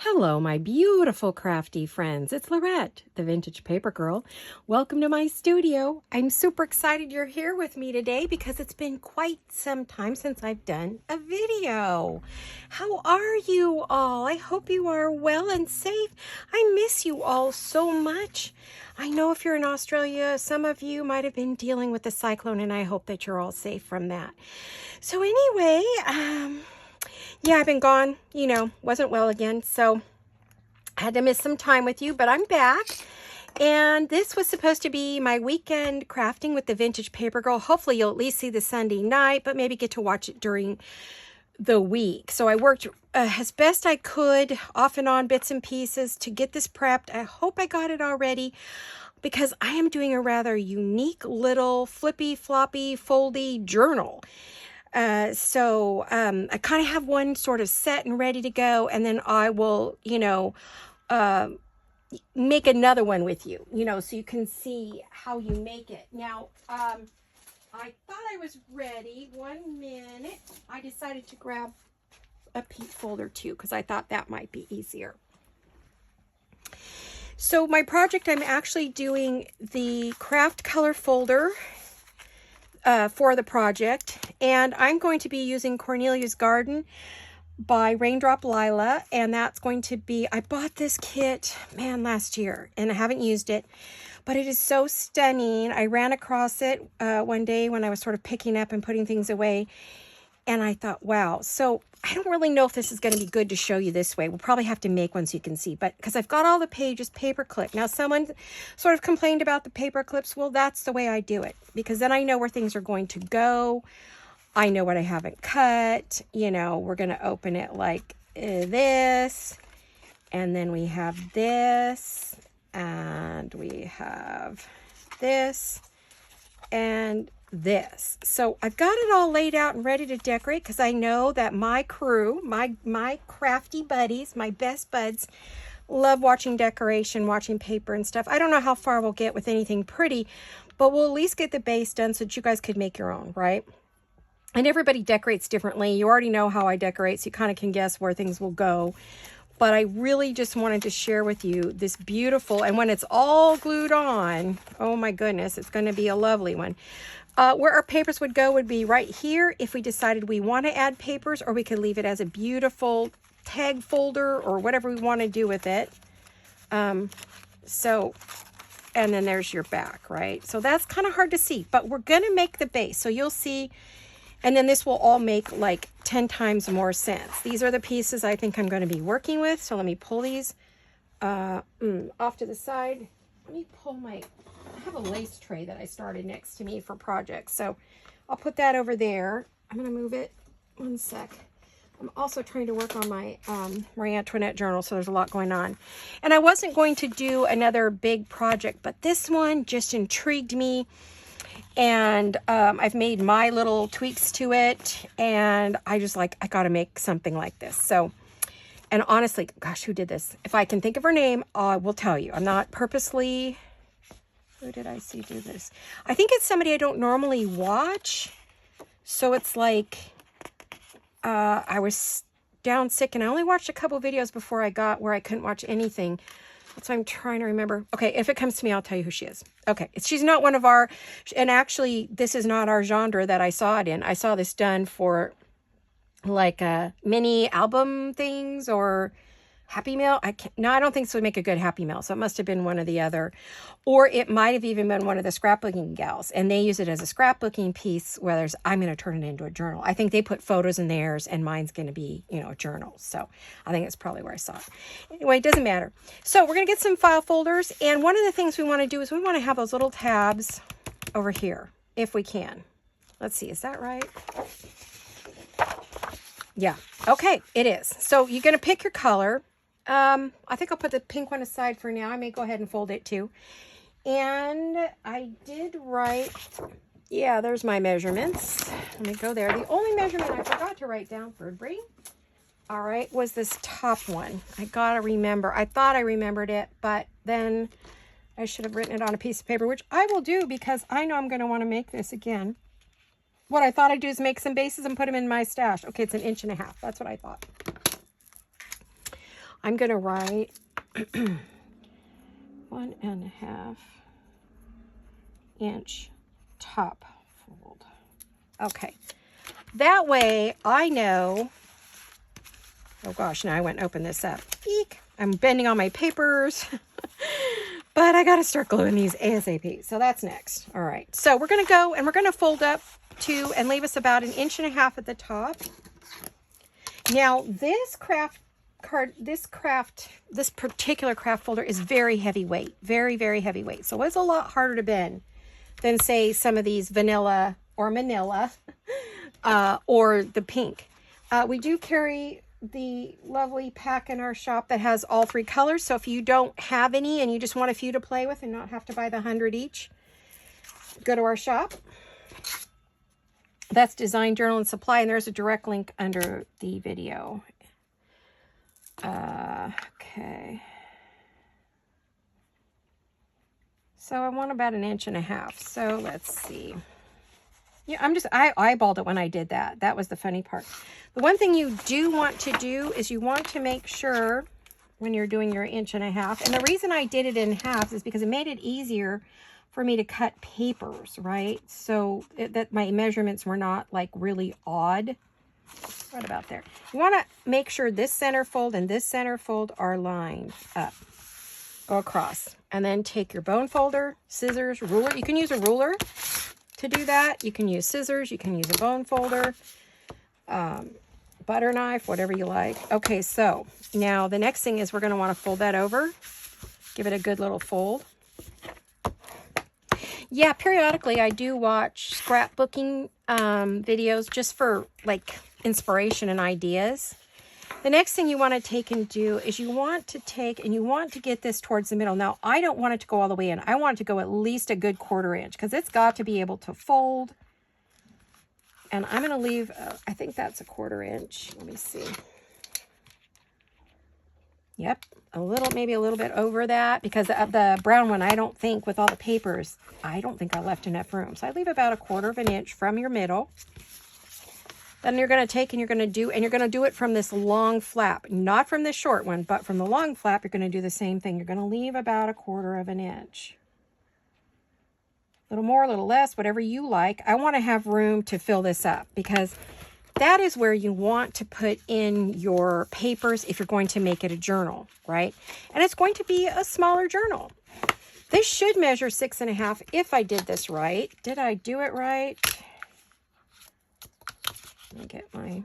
Hello, my beautiful crafty friends. It's Laurette, the Vintage Paper Girl. Welcome to my studio. I'm super excited you're here with me today because it's been quite some time since I've done a video. How are you all? I hope you are well and safe. I miss you all so much. I know if you're in Australia, some of you might have been dealing with the cyclone, and I hope that you're all safe from that. So anyway, yeah, I've been gone, wasn't well again, so I had to miss some time with you, but I'm back. And this was supposed to be my weekend crafting with the Vintage Paper Girl. Hopefully you'll at least see the Sunday night, but maybe get to watch it during the week. So I worked as best I could, off and on, bits and pieces, to get this prepped. I hope I got it already, because I am doing a rather unique little flippy, floppy, foldy journal. So I kind of have one sort of set and ready to go, and then I will, make another one with you, so you can see how you make it. Now, I thought I was ready. 1 minute. I decided to grab a peat folder too, because I thought that might be easier. So my project, I'm actually doing the craft color folder for the project, and I'm going to be using Cornelia's Garden by Raindrop Lila, and that's going to be, I bought this kit, last year, and I haven't used it, but it is so stunning. I ran across it one day when I was sort of picking up and putting things away, and I thought, wow. So I don't really know if this is going to be good to show you this way. We'll probably have to make one so you can see, but because I've got all the pages paper clipped. Now, someone sort of complained about the paper clips. Well, that's the way I do it, because then I know where things are going to go. I know what I haven't cut. We're going to open it like this, and then we have this, and we have this, and this. So I've got it all laid out and ready to decorate, because I know that my crew, my crafty buddies, my best buds, love watching decoration, watching paper and stuff. I don't know how far we'll get with anything pretty, but we'll at least get the base done so that you guys could make your own, right? And everybody decorates differently. You already know how I decorate, so you kind of can guess where things will go. But I really just wanted to share with you this beautiful, and when it's all glued on, oh my goodness, it's going to be a lovely one. Where our papers would go would be right here if we decided we want to add papers, or we could leave it as a beautiful tag folder or whatever we want to do with it. And then there's your back, right? So that's kind of hard to see, but we're going to make the base. So you'll see, and then this will all make like 10 times more sense. These are the pieces I think I'm going to be working with. So let me pull these off to the side. Let me pull I have a lace tray that I started next to me for projects. So I'll put that over there. I'm going to move it 1 sec. I'm also trying to work on my Marie Antoinette journal, so there's a lot going on. And I wasn't going to do another big project, but this one just intrigued me. And I've made my little tweaks to it, and I got to make something like this. So, and honestly, gosh, who did this? If I can think of her name, I will tell you. I'm not purposely, who did I see do this? I think it's somebody I don't normally watch. So it's like, I was down sick, and I only watched a couple videos before I got where I couldn't watch anything. So I'm trying to remember. Okay, if it comes to me, I'll tell you who she is. Okay, she's not one of our, and actually, this is not our genre that I saw it in. I saw this done for like mini album things or Happy Mail. I don't think this would make a good Happy Mail. So it must have been one of the other, or it might have even been one of the scrapbooking gals, and they use it as a scrapbooking piece. Whereas I'm going to turn it into a journal. I think they put photos in theirs, and mine's going to be, a journal. So I think it's probably where I saw it. Anyway, it doesn't matter. So we're going to get some file folders, and one of the things we want to do is we want to have those little tabs over here, if we can. Let's see, is that right? Yeah. Okay, it is. So you're going to pick your color. I think I'll put the pink one aside for now. I may go ahead and fold it too. And I did write, yeah, there's my measurements. Let me go there. The only measurement I forgot to write down for Brie, all right, was this top one. I gotta remember. I thought I remembered it, but then I should have written it on a piece of paper, which I will do because I know I'm going to want to make this again. What I thought I'd do is make some bases and put them in my stash. Okay, it's 1.5 inches. That's what I thought. I'm going to write 1.5 inch top fold. Okay. That way I know, oh gosh, now I went and opened this up. Eek. I'm bending on my papers, but I got to start gluing these ASAP. So that's next. All right. So we're going to go and we're going to fold up to and leave us about 1.5 inches at the top. Now this this particular craft folder is very heavyweight, very, very heavyweight. So it's a lot harder to bend than say some of these vanilla or manila or the pink. We do carry the lovely pack in our shop that has all 3 colors. So if you don't have any and you just want a few to play with and not have to buy the 100 each, go to our shop. That's Design Journal and Supply, and there's a direct link under the video. Okay. So I want about 1.5 inches. So let's see. Yeah, I eyeballed it when I did that. That was the funny part. The one thing you do want to do is you want to make sure when you're doing your 1.5 inches, and the reason I did it in halves is because it made it easier for me to cut papers, right? So that my measurements were not like really odd. Right about there. You want to make sure this center fold and this center fold are lined up. Go across. And then take your bone folder, scissors, ruler. You can use a ruler to do that. You can use scissors. You can use a bone folder, butter knife, whatever you like. Okay, so now the next thing is we're going to want to fold that over. Give it a good little fold. Yeah, periodically I do watch scrapbooking videos just for like inspiration and ideas. The next thing you want to take and do is you want to take and you want to get this towards the middle. Now, I don't want it to go all the way in. I want it to go at least a good 1/4 inch because it's got to be able to fold. And I'm going to leave, I think that's a 1/4 inch. Let me see. Yep, maybe a little bit over that because of the brown one, I don't think with all the papers, I don't think I left enough room. So I leave about 1/4 inch from your middle. Then you're going to take and you're going to do it from this long flap, not from this short one, but from the long flap, you're going to do the same thing. You're going to leave about 1/4 inch. A little more, a little less, whatever you like. I want to have room to fill this up because that is where you want to put in your papers if you're going to make it a journal, right? And it's going to be a smaller journal. This should measure 6.5 if I did this right. Did I do it right? Let me get my,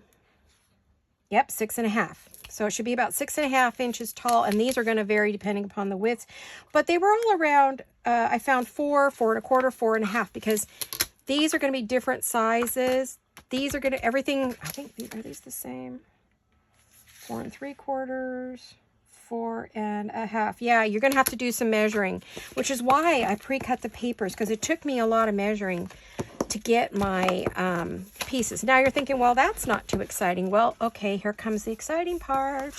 yep, 6.5. So it should be about 6.5 inches tall, and these are going to vary depending upon the width. But they were all around, I found 4, 4.25, 4.5, because these are going to be different sizes. These are going to, everything, I think, are these the same? 4.75, 4.5. Yeah, you're going to have to do some measuring, which is why I pre-cut the papers, because it took me a lot of measuring to get my pieces. Now you're thinking, well, that's not too exciting. Well, okay, here comes the exciting part.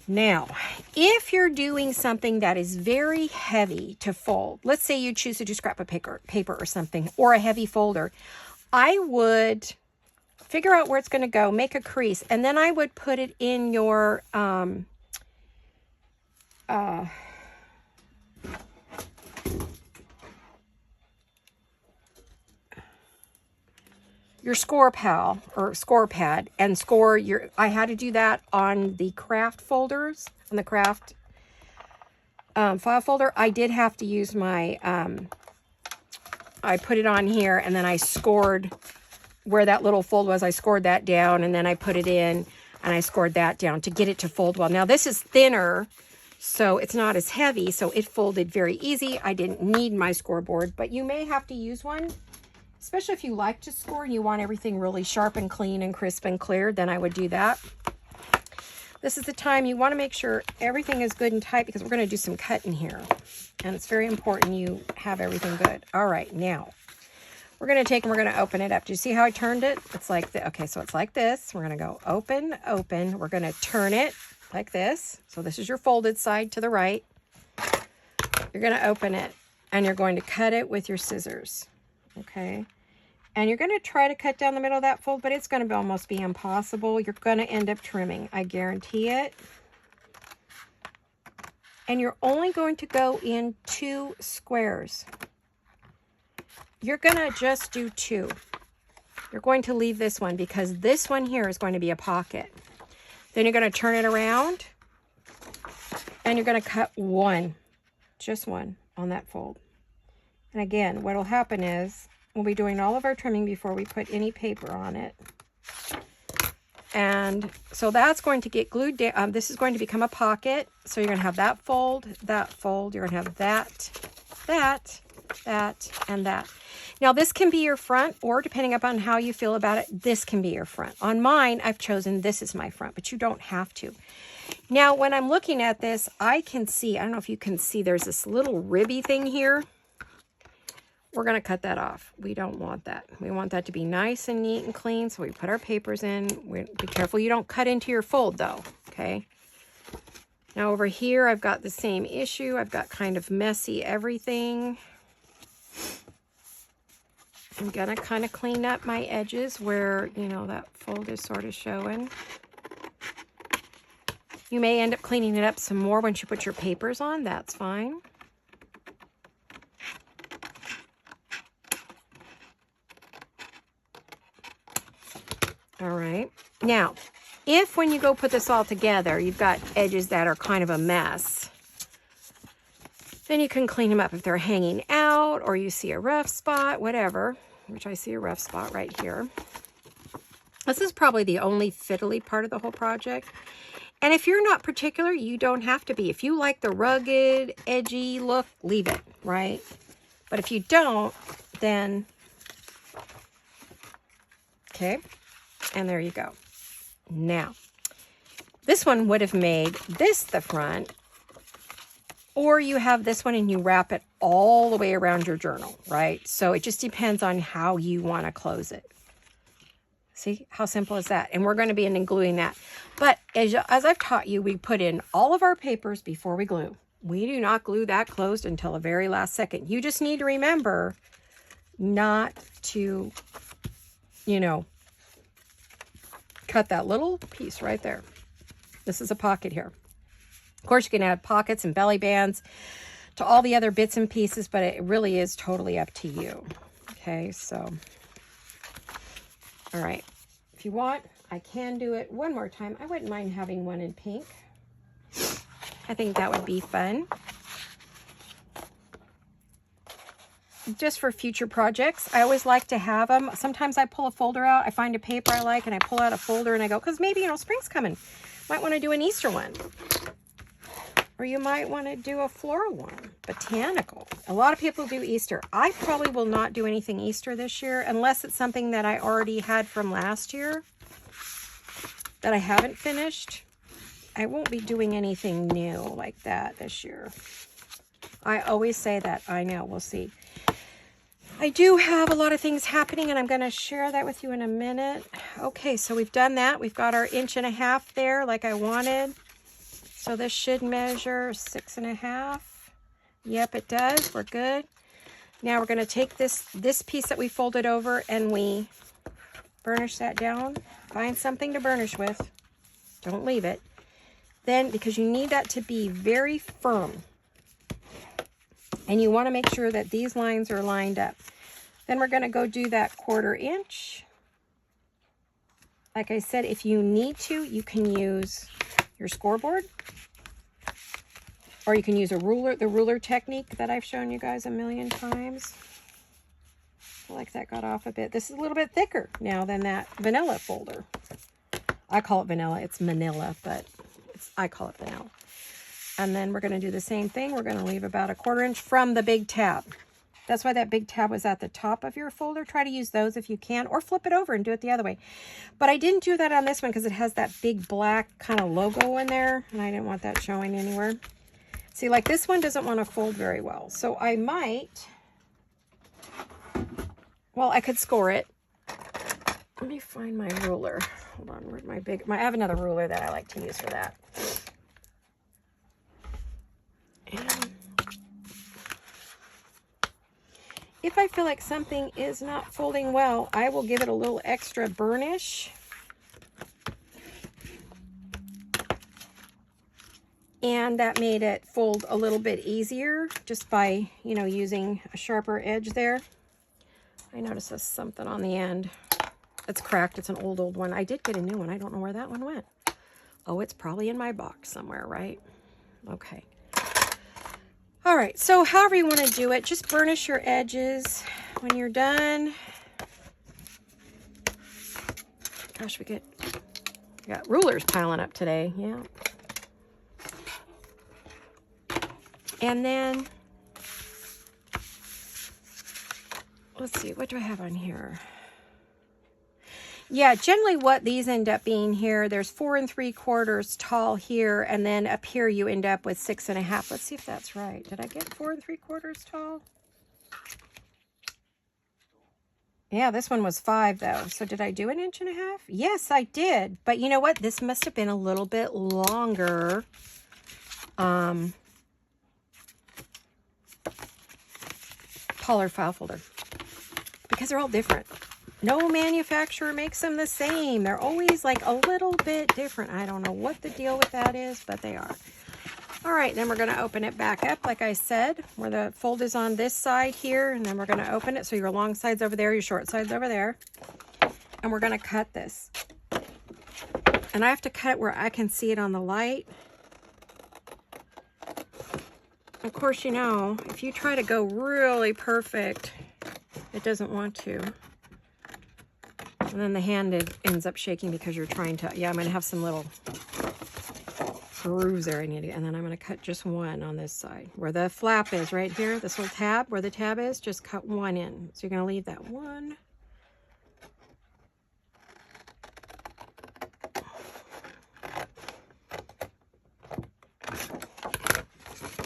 Now, if you're doing something that is very heavy to fold, let's say you choose to do scrap paper or something, or a heavy folder, I would figure out where it's going to go, make a crease, and then I would put it in your score pal or score pad and score your, I had to do that on the craft folders, on the craft file folder. I did have to use my, I put it on here and then I scored where that little fold was. I scored that down and then I put it in and I scored that down to get it to fold well. Now this is thinner, so it's not as heavy, so it folded very easy. I didn't need my scoreboard, but you may have to use one. Especially if you like to score and you want everything really sharp and clean and crisp and clear, then I would do that. This is the time you want to make sure everything is good and tight because we're going to do some cutting here. And it's very important you have everything good. All right, now we're going to take and we're going to open it up. Do you see how I turned it? It's like, okay, so it's like this. We're going to go open, open. We're going to turn it like this. So this is your folded side to the right. You're going to open it and you're going to cut it with your scissors. Okay, And you're going to try to cut down the middle of that fold, but it's going to almost be impossible. You're going to end up trimming. I guarantee it. And you're only going to go in 2 squares. You're going to just do 2. You're going to leave this one because this one here is going to be a pocket. Then you're going to turn it around and you're going to cut 1, just 1 on that fold. And again, what will happen is we'll be doing all of our trimming before we put any paper on it. And so that's going to get glued down. This is going to become a pocket. So you're going to have that fold, that fold. You're going to have that, that, that, and that. Now this can be your front, or depending upon how you feel about it, this can be your front. On mine, I've chosen this is my front, but you don't have to. Now, when I'm looking at this, I can see, I don't know if you can see, there's this little ribby thing here. We're going to cut that off. We don't want that. We want that to be nice and neat and clean. So we put our papers in. Be careful you don't cut into your fold though. Okay. Now over here, I've got the same issue. I've got kind of messy everything. I'm going to kind of clean up my edges where, you know, that fold is sort of showing. You may end up cleaning it up some more once you put your papers on. That's fine. All right. Now, if when you go put this all together, you've got edges that are kind of a mess, then you can clean them up if they're hanging out or you see a rough spot, whatever, which I see a rough spot right here. This is probably the only fiddly part of the whole project. And if you're not particular, you don't have to be. If you like the rugged, edgy look, leave it, right? But if you don't, then, okay. And there you go. Now, this one would have made this the front, or you have this one and you wrap it all the way around your journal, right? So it just depends on how you want to close it. See how simple is that? And we're going to be gluing that. But as I've taught you, we put in all of our papers before we glue. We do not glue that closed until the very last second. You just need to remember not to, you know, cut that little piece right there. This is a pocket here. Of course, you can add pockets and belly bands to all the other bits and pieces, but it really is totally up to you. Okay, so, all right. If you want, I can do it one more time. I wouldn't mind having one in pink. I think that would be fun. Just for future projects, I always like to have them. Sometimes I pull a folder out, I find a paper I like, and I pull out a folder and I go, because maybe, you know, spring's coming. Might want to do an Easter one. Or you might want to do a floral one, botanical. A lot of people do Easter. I probably will not do anything Easter this year unless it's something that I already had from last year that I haven't finished. I won't be doing anything new like that this year. I always say that. I know. We'll see. I do have a lot of things happening, and I'm going to share that with you in a minute. Okay, so we've done that. We've got our 1.5 inches there like I wanted. So this should measure 6.5 inches. Yep, it does. We're good. Now we're going to take this piece that we folded over and we burnish that down. Find something to burnish with. Don't leave it. Then, because you need that to be very firm, and you want to make sure that these lines are lined up. Then we're going to go do that 1/4 inch. Like I said, if you need to, you can use your scoreboard, or you can use a ruler, the ruler technique that I've shown you guys a million times. I feel like that got off a bit. This is a little bit thicker now than that vanilla folder. I call it vanilla. It's manila, but I call it vanilla. And then we're going to do the same thing. We're going to leave about a 1/4 inch from the big tab. That's why that big tab was at the top of your folder. Try to use those if you can, or flip it over and do it the other way. But I didn't do that on this one because it has that big black kind of logo in there, and I didn't want that showing anywhere. See, like this one doesn't want to fold very well. So I might, well, I could score it. Let me find my ruler. Hold on, where's my big, I have another ruler that I like to use for that. if I feel like something is not folding well, I will give it a little extra burnish. And that made it fold a little bit easier just by, you know, using a sharper edge there. I noticed there's something on the end. It's cracked. It's an old one. I did get a new one. I don't know where that one went. Oh, it's probably in my box somewhere, right? Okay. All right, so however you want to do it, just burnish your edges when you're done. Gosh, we got rulers piling up today, yeah. And then, let's see, what do I have on here? Yeah, generally what these end up being here, there's 4 3/4 tall here, and then up here you end up with 6 1/2. Let's see if that's right. Did I get 4 3/4 tall? Yeah, this one was 5 though. So did I do 1 1/2 inches? Yes, I did. But you know what? This must have been a little bit longer. Taller file folder, because they're all different. No manufacturer makes them the same. They're always like a little bit different. I don't know what the deal with that is, but they are. All right, then we're going to open it back up, like I said, where the fold is on this side here, and then we're going to open it. So your long side's over there, your short side's over there. And we're going to cut this. And I have to cut it where I can see it on the light. Of course, you know, if you try to go really perfect, it doesn't want to. And then the hand ends up shaking because you're trying to, yeah, I'm going to have some little grooves there I need to, and then I'm going to cut just one on this side. Where the flap is right here, this little tab, where the tab is, just cut one in. So you're going to leave that one.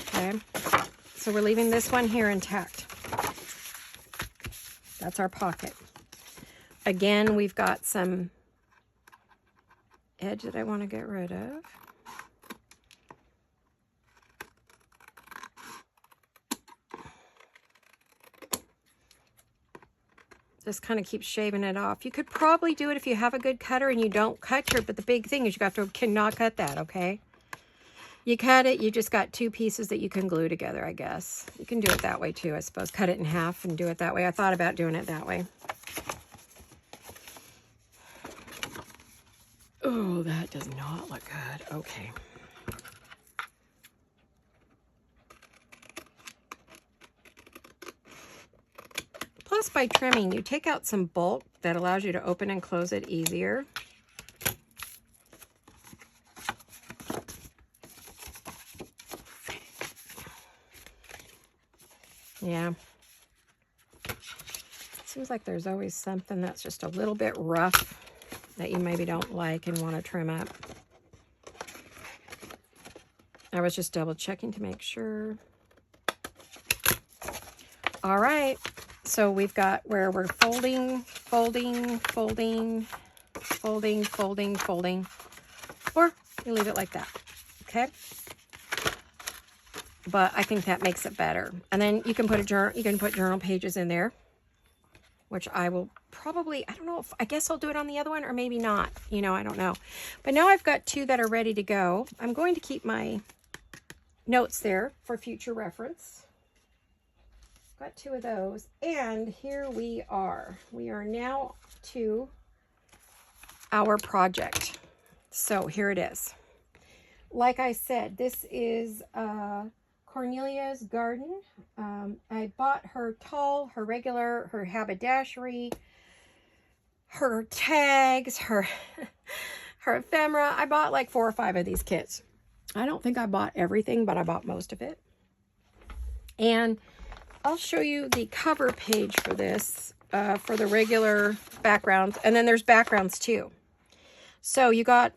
Okay, so we're leaving this one here intact. That's our pocket. Again, we've got some edge that I want to get rid of. Just kind of keep shaving it off. You could probably do it if you have a good cutter and you don't cut your, but the big thing is you have to cannot cut that, okay? You cut it, you just got 2 pieces that you can glue together, I guess. You can do it that way too, I suppose. Cut it in half and do it that way. I thought about doing it that way. Oh, that does not look good. Okay. Plus, by trimming, you take out some bulk that allows you to open and close it easier. Yeah. Seems like there's always something that's just a little bit rough that you maybe don't like and want to trim up. I was just double checking to make sure. All right, so we've got where we're folding, folding, folding, folding, folding, folding, or you leave it like that, okay? But I think that makes it better. And then you can put a journal, you can put journal pages in there, which I will probably, I don't know if, I guess I'll do it on the other one or maybe not, you know, I don't know. But now I've got 2 that are ready to go. I'm going to keep my notes there for future reference. Got 2 of those, and here we are. We are now to our project. So here it is. Like I said, this is Cornelia's garden. I bought her tall, her regular, her haberdashery, her tags, her ephemera. I bought like 4 or 5 of these kits. I don't think I bought everything, but I bought most of it. And I'll show you the cover page for this, for the regular backgrounds. And then there's backgrounds too. So you got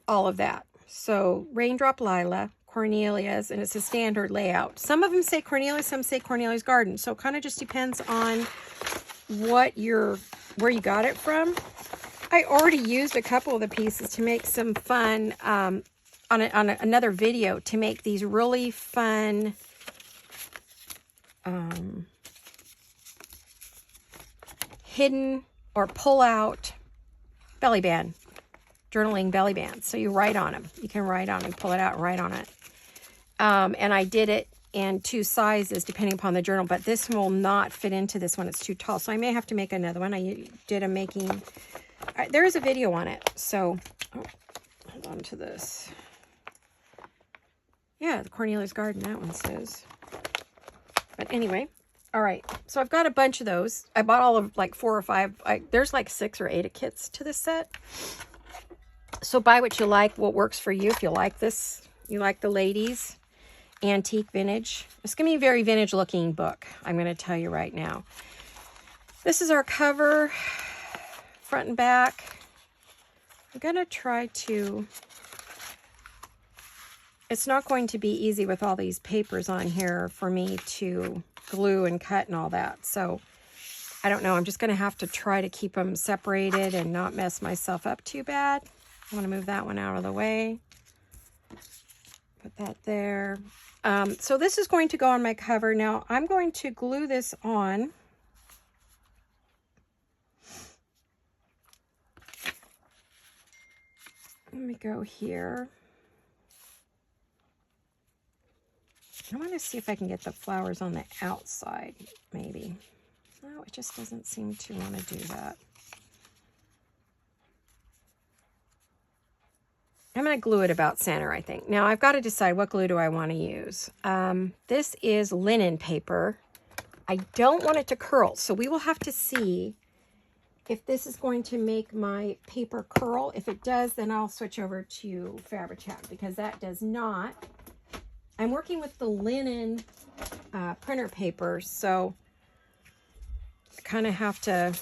all of that. So Raindrop Lila, Cornelia's, and it's a standard layout. Some of them say Cornelia, some say Cornelia's Garden. So it kind of just depends on what where you got it from. I already used a couple of the pieces to make some fun on another video, to make these really fun hidden or pull out belly band, journaling belly bands. So you write on them. You can write on them, pull it out and write on it. And I did it in 2 sizes depending upon the journal, but this will not fit into this one. It's too tall. So I may have to make another one. I did a making, there is a video on it. So hold on to this. Yeah, the Cornelia's Garden, that one says. But anyway, all right. So I've got a bunch of those. I bought all of like 4 or 5. There's like 6 or 8 kits to this set. So buy what you like, what works for you. If you like this, you like the ladies, antique, vintage. It's going to be a very vintage looking book, I'm going to tell you right now. This is our cover, front and back. I'm going to try to... It's not going to be easy with all these papers on here for me to glue and cut and all that. So I don't know. I'm just going to have to try to keep them separated and not mess myself up too bad. I'm going to move that one out of the way. Put that there. So this is going to go on my cover. Now I'm going to glue this on. Let me go here. I want to see if I can get the flowers on the outside, maybe. No, it just doesn't seem to want to do that. I'm going to glue it about center, I think. Now, I've got to decide what glue do I want to use. This is linen paper. I don't want it to curl, so we will have to see if this is going to make my paper curl. If it does, then I'll switch over to Fabri-Tac, because that does not. I'm working with the linen printer paper, so I kind of have to...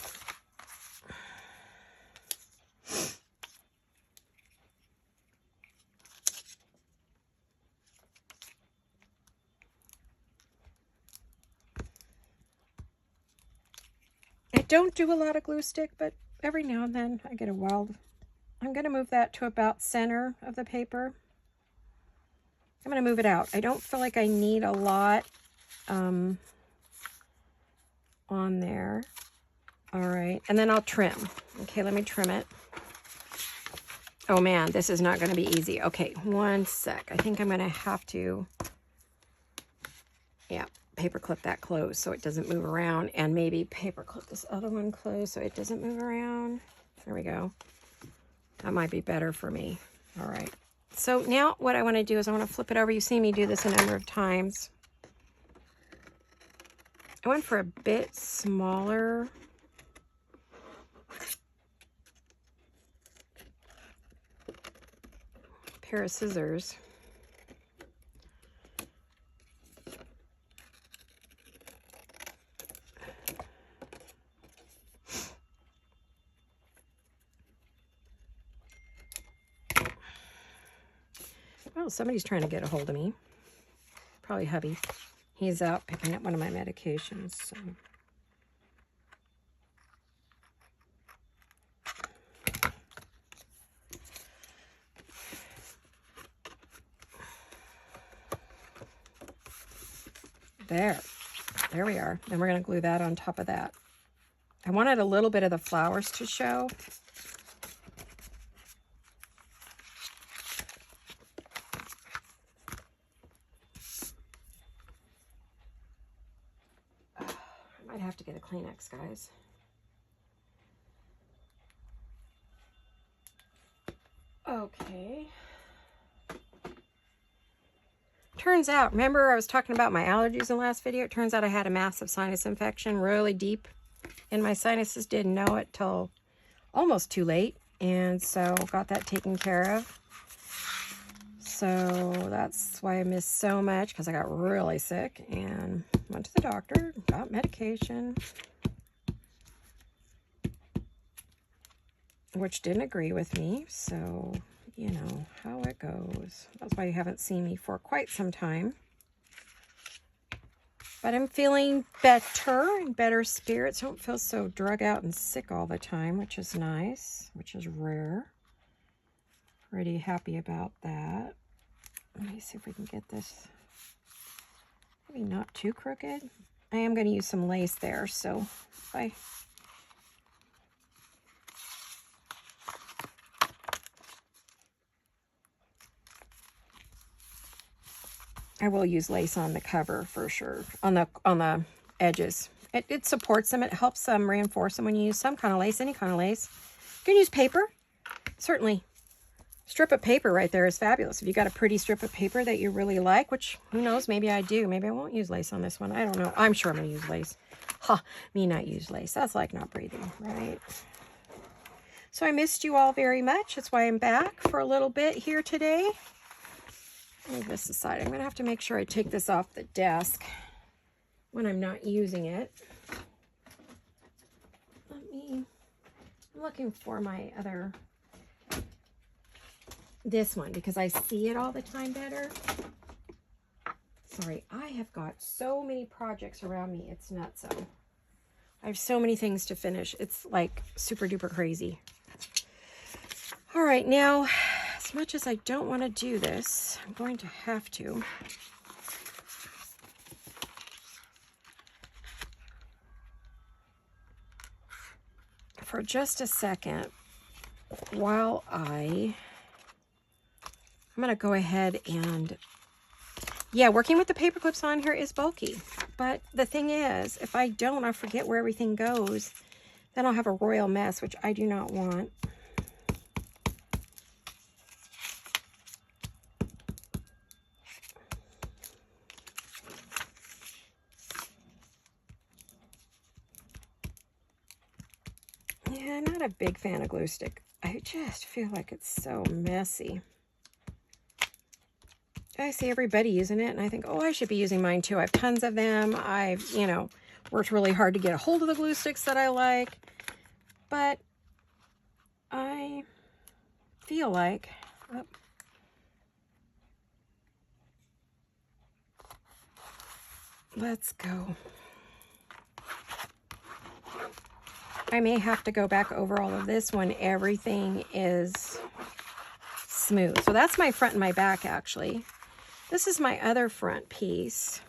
I don't do a lot of glue stick, but every now and then I get a wild... I'm going to move that to about center of the paper. I'm going to move it out. I don't feel like I need a lot on there. All right. And then I'll trim. Okay, let me trim it. Oh, man, this is not going to be easy. Okay, one sec. I think I'm going to have to, yeah, paper clip that closed so it doesn't move around. And maybe paper clip this other one closed so it doesn't move around. There we go. That might be better for me. All right. So now what I want to do is I want to flip it over. You've seen me do this a number of times. I went for a bit smaller. Pair of scissors. Oh, somebody's trying to get a hold of me. Probably hubby. He's out picking up one of my medications. So. There we are. And we're going to glue that on top of that. I wanted a little bit of the flowers to show. I might have to get a Kleenex, guys. Okay. Turns out, remember I was talking about my allergies in the last video? It turns out I had a massive sinus infection, really deep in my sinuses. Didn't know it till almost too late. And so got that taken care of. So that's why I missed so much, because I got really sick and went to the doctor, got medication, which didn't agree with me. So, you know how it goes. That's why you haven't seen me for quite some time. But I'm feeling better, in better spirits. I don't feel so drug out and sick all the time, which is nice, which is rare. Pretty happy about that. Let me see if we can get this maybe not too crooked. I am going to use some lace there, so if I I will use lace on the cover for sure, on the edges. It supports them. It helps them reinforce them when you use some kind of lace, any kind of lace. You can use paper, certainly. Strip of paper right there is fabulous. If you got a pretty strip of paper that you really like, which who knows, maybe I do. Maybe I won't use lace on this one. I don't know. I'm sure I'm going to use lace. Ha, me not use lace. That's like not breathing, right? So I missed you all very much. That's why I'm back for a little bit here today. Move this aside. I'm going to have to make sure I take this off the desk when I'm not using it. I'm looking for my other, this one, because I see it all the time better. Sorry, I have got so many projects around me. It's nuts. So I have so many things to finish. It's like super duper crazy. All right, now, as much as I don't want to do this, I'm going to have to. For just a second, while I'm going to go ahead and, yeah, working with the paper clips on here is bulky. But the thing is, if I don't, I forget where everything goes. Then I'll have a royal mess, which I do not want. Yeah, I'm not a big fan of glue stick. I just feel like it's so messy. I see everybody using it, and I think, oh, I should be using mine too. I have tons of them. I've, worked really hard to get a hold of the glue sticks that I like. But I feel like, let's go. I may have to go back over all of this when everything is smooth. So that's my front and my back, actually. This is my other front piece,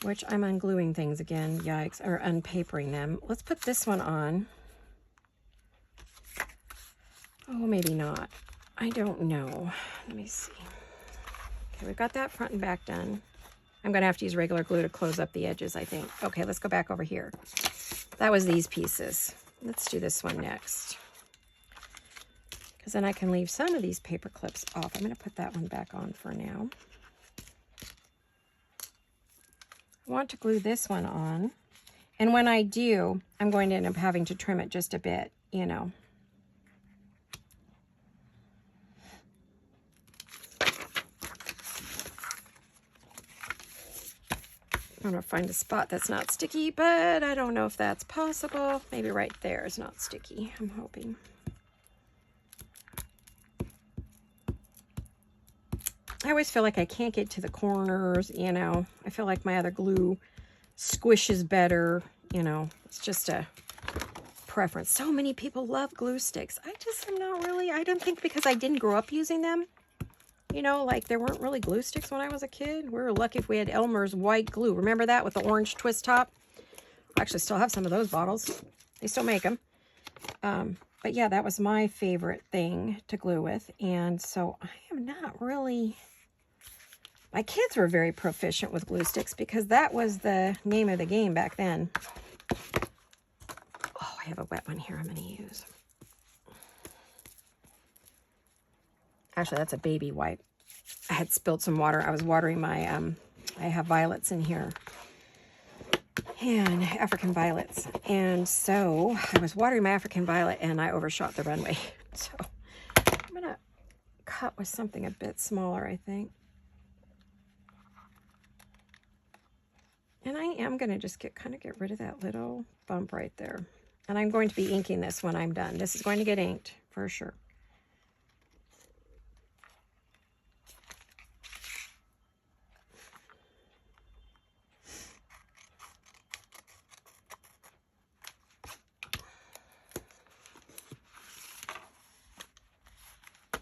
which I'm ungluing things again, yikes, or unpapering them. Let's put this one on. Oh, maybe not. I don't know. Let me see. Okay, we've got that front and back done. I'm going to have to use regular glue to close up the edges, I think. Okay, let's go back over here. That was these pieces. Let's do this one next. Because then I can leave some of these paper clips off. I'm going to put that one back on for now. I want to glue this one on. And when I do, I'm going to end up having to trim it just a bit, I'm going to find a spot that's not sticky, but I don't know if that's possible. Maybe right there is not sticky, I'm hoping. I always feel like I can't get to the corners, I feel like my other glue squishes better, It's just a preference. So many people love glue sticks. I just am not really, I don't think because I didn't grow up using them. Like there weren't really glue sticks when I was a kid. We were lucky if we had Elmer's white glue. Remember that with the orange twist top? I actually still have some of those bottles. They still make them. But yeah, that was my favorite thing to glue with. And so I am not really... My kids were very proficient with glue sticks because that was the name of the game back then. Oh, I have a wet one here I'm going to use. Actually, that's a baby wipe. I had spilled some water. I was watering my, I have violets in here. And African violets. And so I was watering my African violet and I overshot the runway. So I'm going to cut with something a bit smaller, I think. And I am going to just kind of get rid of that little bump right there. And I'm going to be inking this when I'm done. This is going to get inked for sure.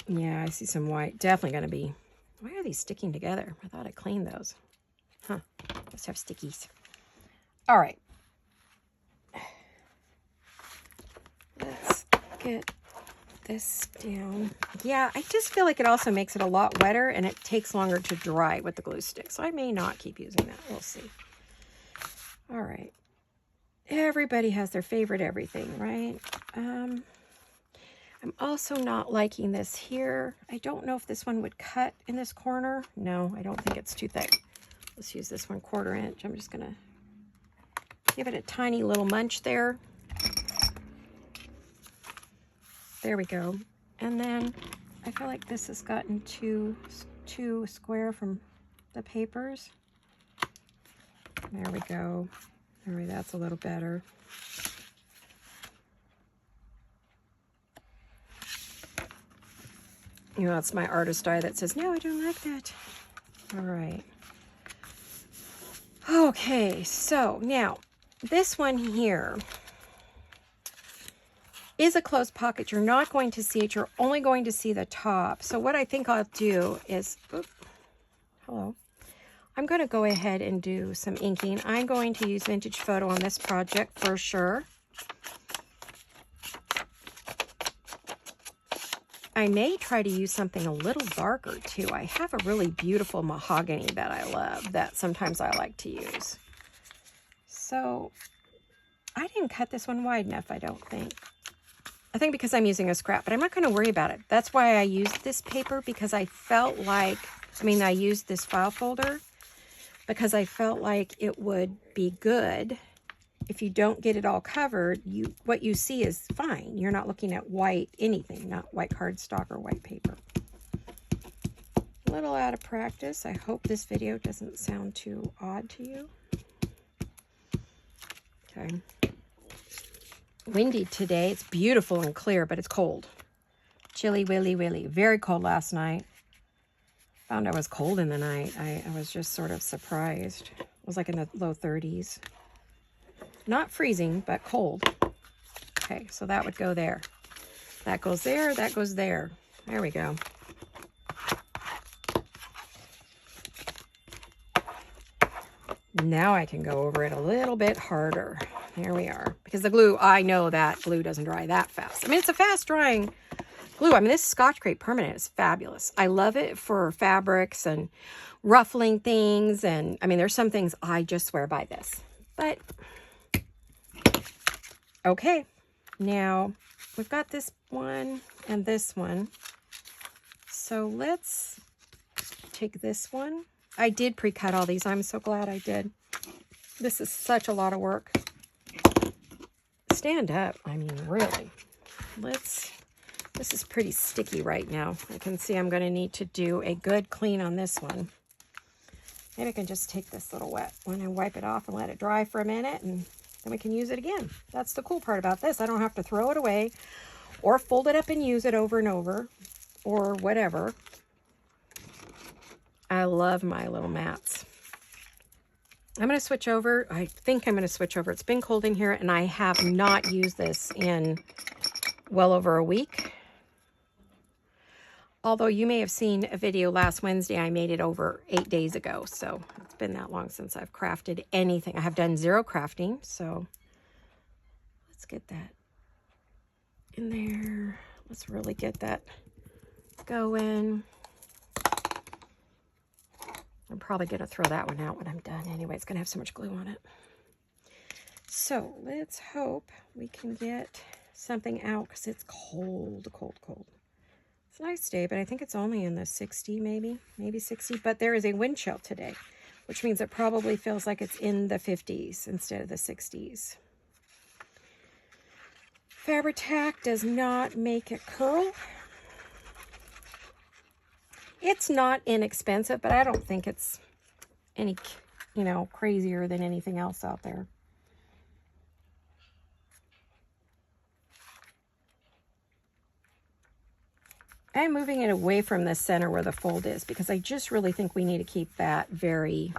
Yeah, I see some white. Definitely going to be... Why are these sticking together? I thought I cleaned those. Huh. Must have stickies. All right. Let's get this down. Yeah, I just feel like it also makes it a lot wetter and it takes longer to dry with the glue stick. So I may not keep using that. We'll see. All right. Everybody has their favorite everything, right? I'm also not liking this here. I don't know if this one would cut in this corner. No, I don't think it's too thick. Let's use this 1/4 inch. I'm just gonna give it a tiny little munch there. There we go. And then I feel like this has gotten too square from the papers. There we go. All right, that's a little better. You know, it's my artist eye that says, no, I don't like that. All right. Okay, so now this one here is a closed pocket. You're not going to see it. You're only going to see the top. So what I think I'll do is, hello. I'm going to go ahead and do some inking. I'm going to use Vintage Photo on this project for sure. I may try to use something a little darker too. I have a really beautiful mahogany that I love that sometimes I like to use. So I didn't cut this one wide enough, I don't think. I think because I'm using a scrap, but I'm not going to worry about it. That's why I used this paper, because I felt like, I used this file folder because I felt like it would be good. If you don't get it all covered, what you see is fine. You're not looking at white anything, not white cardstock or white paper. A little out of practice. I hope this video doesn't sound too odd to you. Okay. Windy today. It's beautiful and clear, but it's cold. Chilly, willy, willy. Very cold last night. Found I was cold in the night. I was just sort of surprised. It was like in the low 30s. Not freezing, but cold. Okay, so that would go there. That goes there, that goes there. There we go. Now I can go over it a little bit harder. There we are. Because the glue, I know that glue doesn't dry that fast. It's a fast drying glue. This Scotch Crate Permanent is fabulous. I love it for fabrics and ruffling things. And there's some things I just swear by this. But, okay. Now, we've got this one and this one. So let's take this one. I did pre-cut all these. I'm so glad I did. This is such a lot of work. Stand up. Really. This is pretty sticky right now. I can see I'm going to need to do a good clean on this one. Maybe I can just take this little wet one and wipe it off and let it dry for a minute, and then we can use it again. That's the cool part about this. I don't have to throw it away or fold it up and use it over and over or whatever. I love my little mats. I'm going to switch over. I think I'm going to switch over. It's been cold in here, and I have not used this in well over a week. Although you may have seen a video last Wednesday, I made it over 8 days ago. So it's been that long since I've crafted anything. I have done zero crafting. So let's get that in there. Let's really get that going. I'm probably going to throw that one out when I'm done. Anyway, it's going to have so much glue on it. So let's hope we can get something out because it's cold, cold, cold. It's a nice day, but I think it's only in the 60, maybe 60. But there is a wind chill today, which means it probably feels like it's in the 50s instead of the 60s. Fabri-Tac does not make it curl. It's not inexpensive, but I don't think it's any, crazier than anything else out there. I'm moving it away from the center where the fold is because I just really think we need to keep that very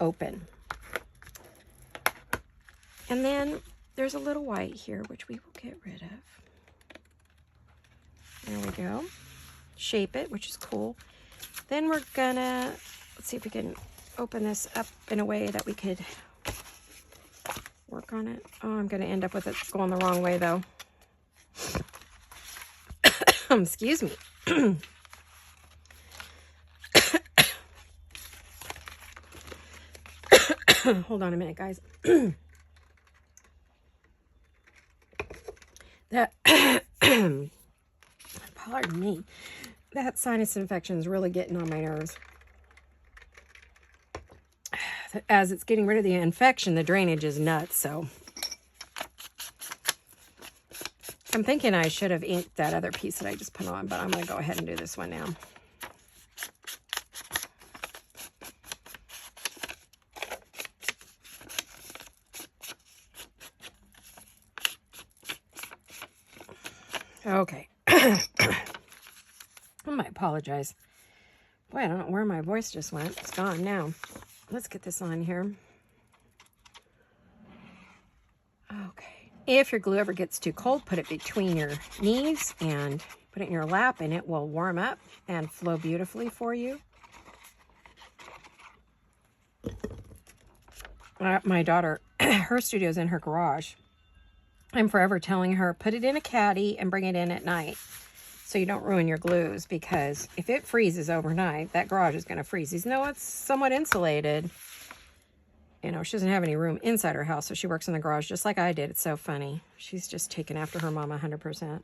open. And then there's a little white here, which we will get rid of. There we go. Shape it, which is cool. Then we're gonna, let's see if we can open this up in a way that we could work on it. Oh, I'm gonna end up with it going the wrong way though. Excuse me. Hold on a minute, guys. That, pardon me, that sinus infection is really getting on my nerves. As it's getting rid of the infection, the drainage is nuts, so I'm thinking I should have inked that other piece that I just put on, but I'm going to go ahead and do this one now. Okay. I might apologize. Boy, I don't know where my voice just went. It's gone now. Let's get this on here. Okay. If your glue ever gets too cold, put it between your knees and put it in your lap, and it will warm up and flow beautifully for you. My daughter, her studio's in her garage. I'm forever telling her, put it in a caddy and bring it in at night so you don't ruin your glues, because if it freezes overnight, that garage is going to freeze. Even though it's somewhat insulated, you know, she doesn't have any room inside her house, so she works in the garage just like I did. It's so funny. She's just taken after her mom 100%.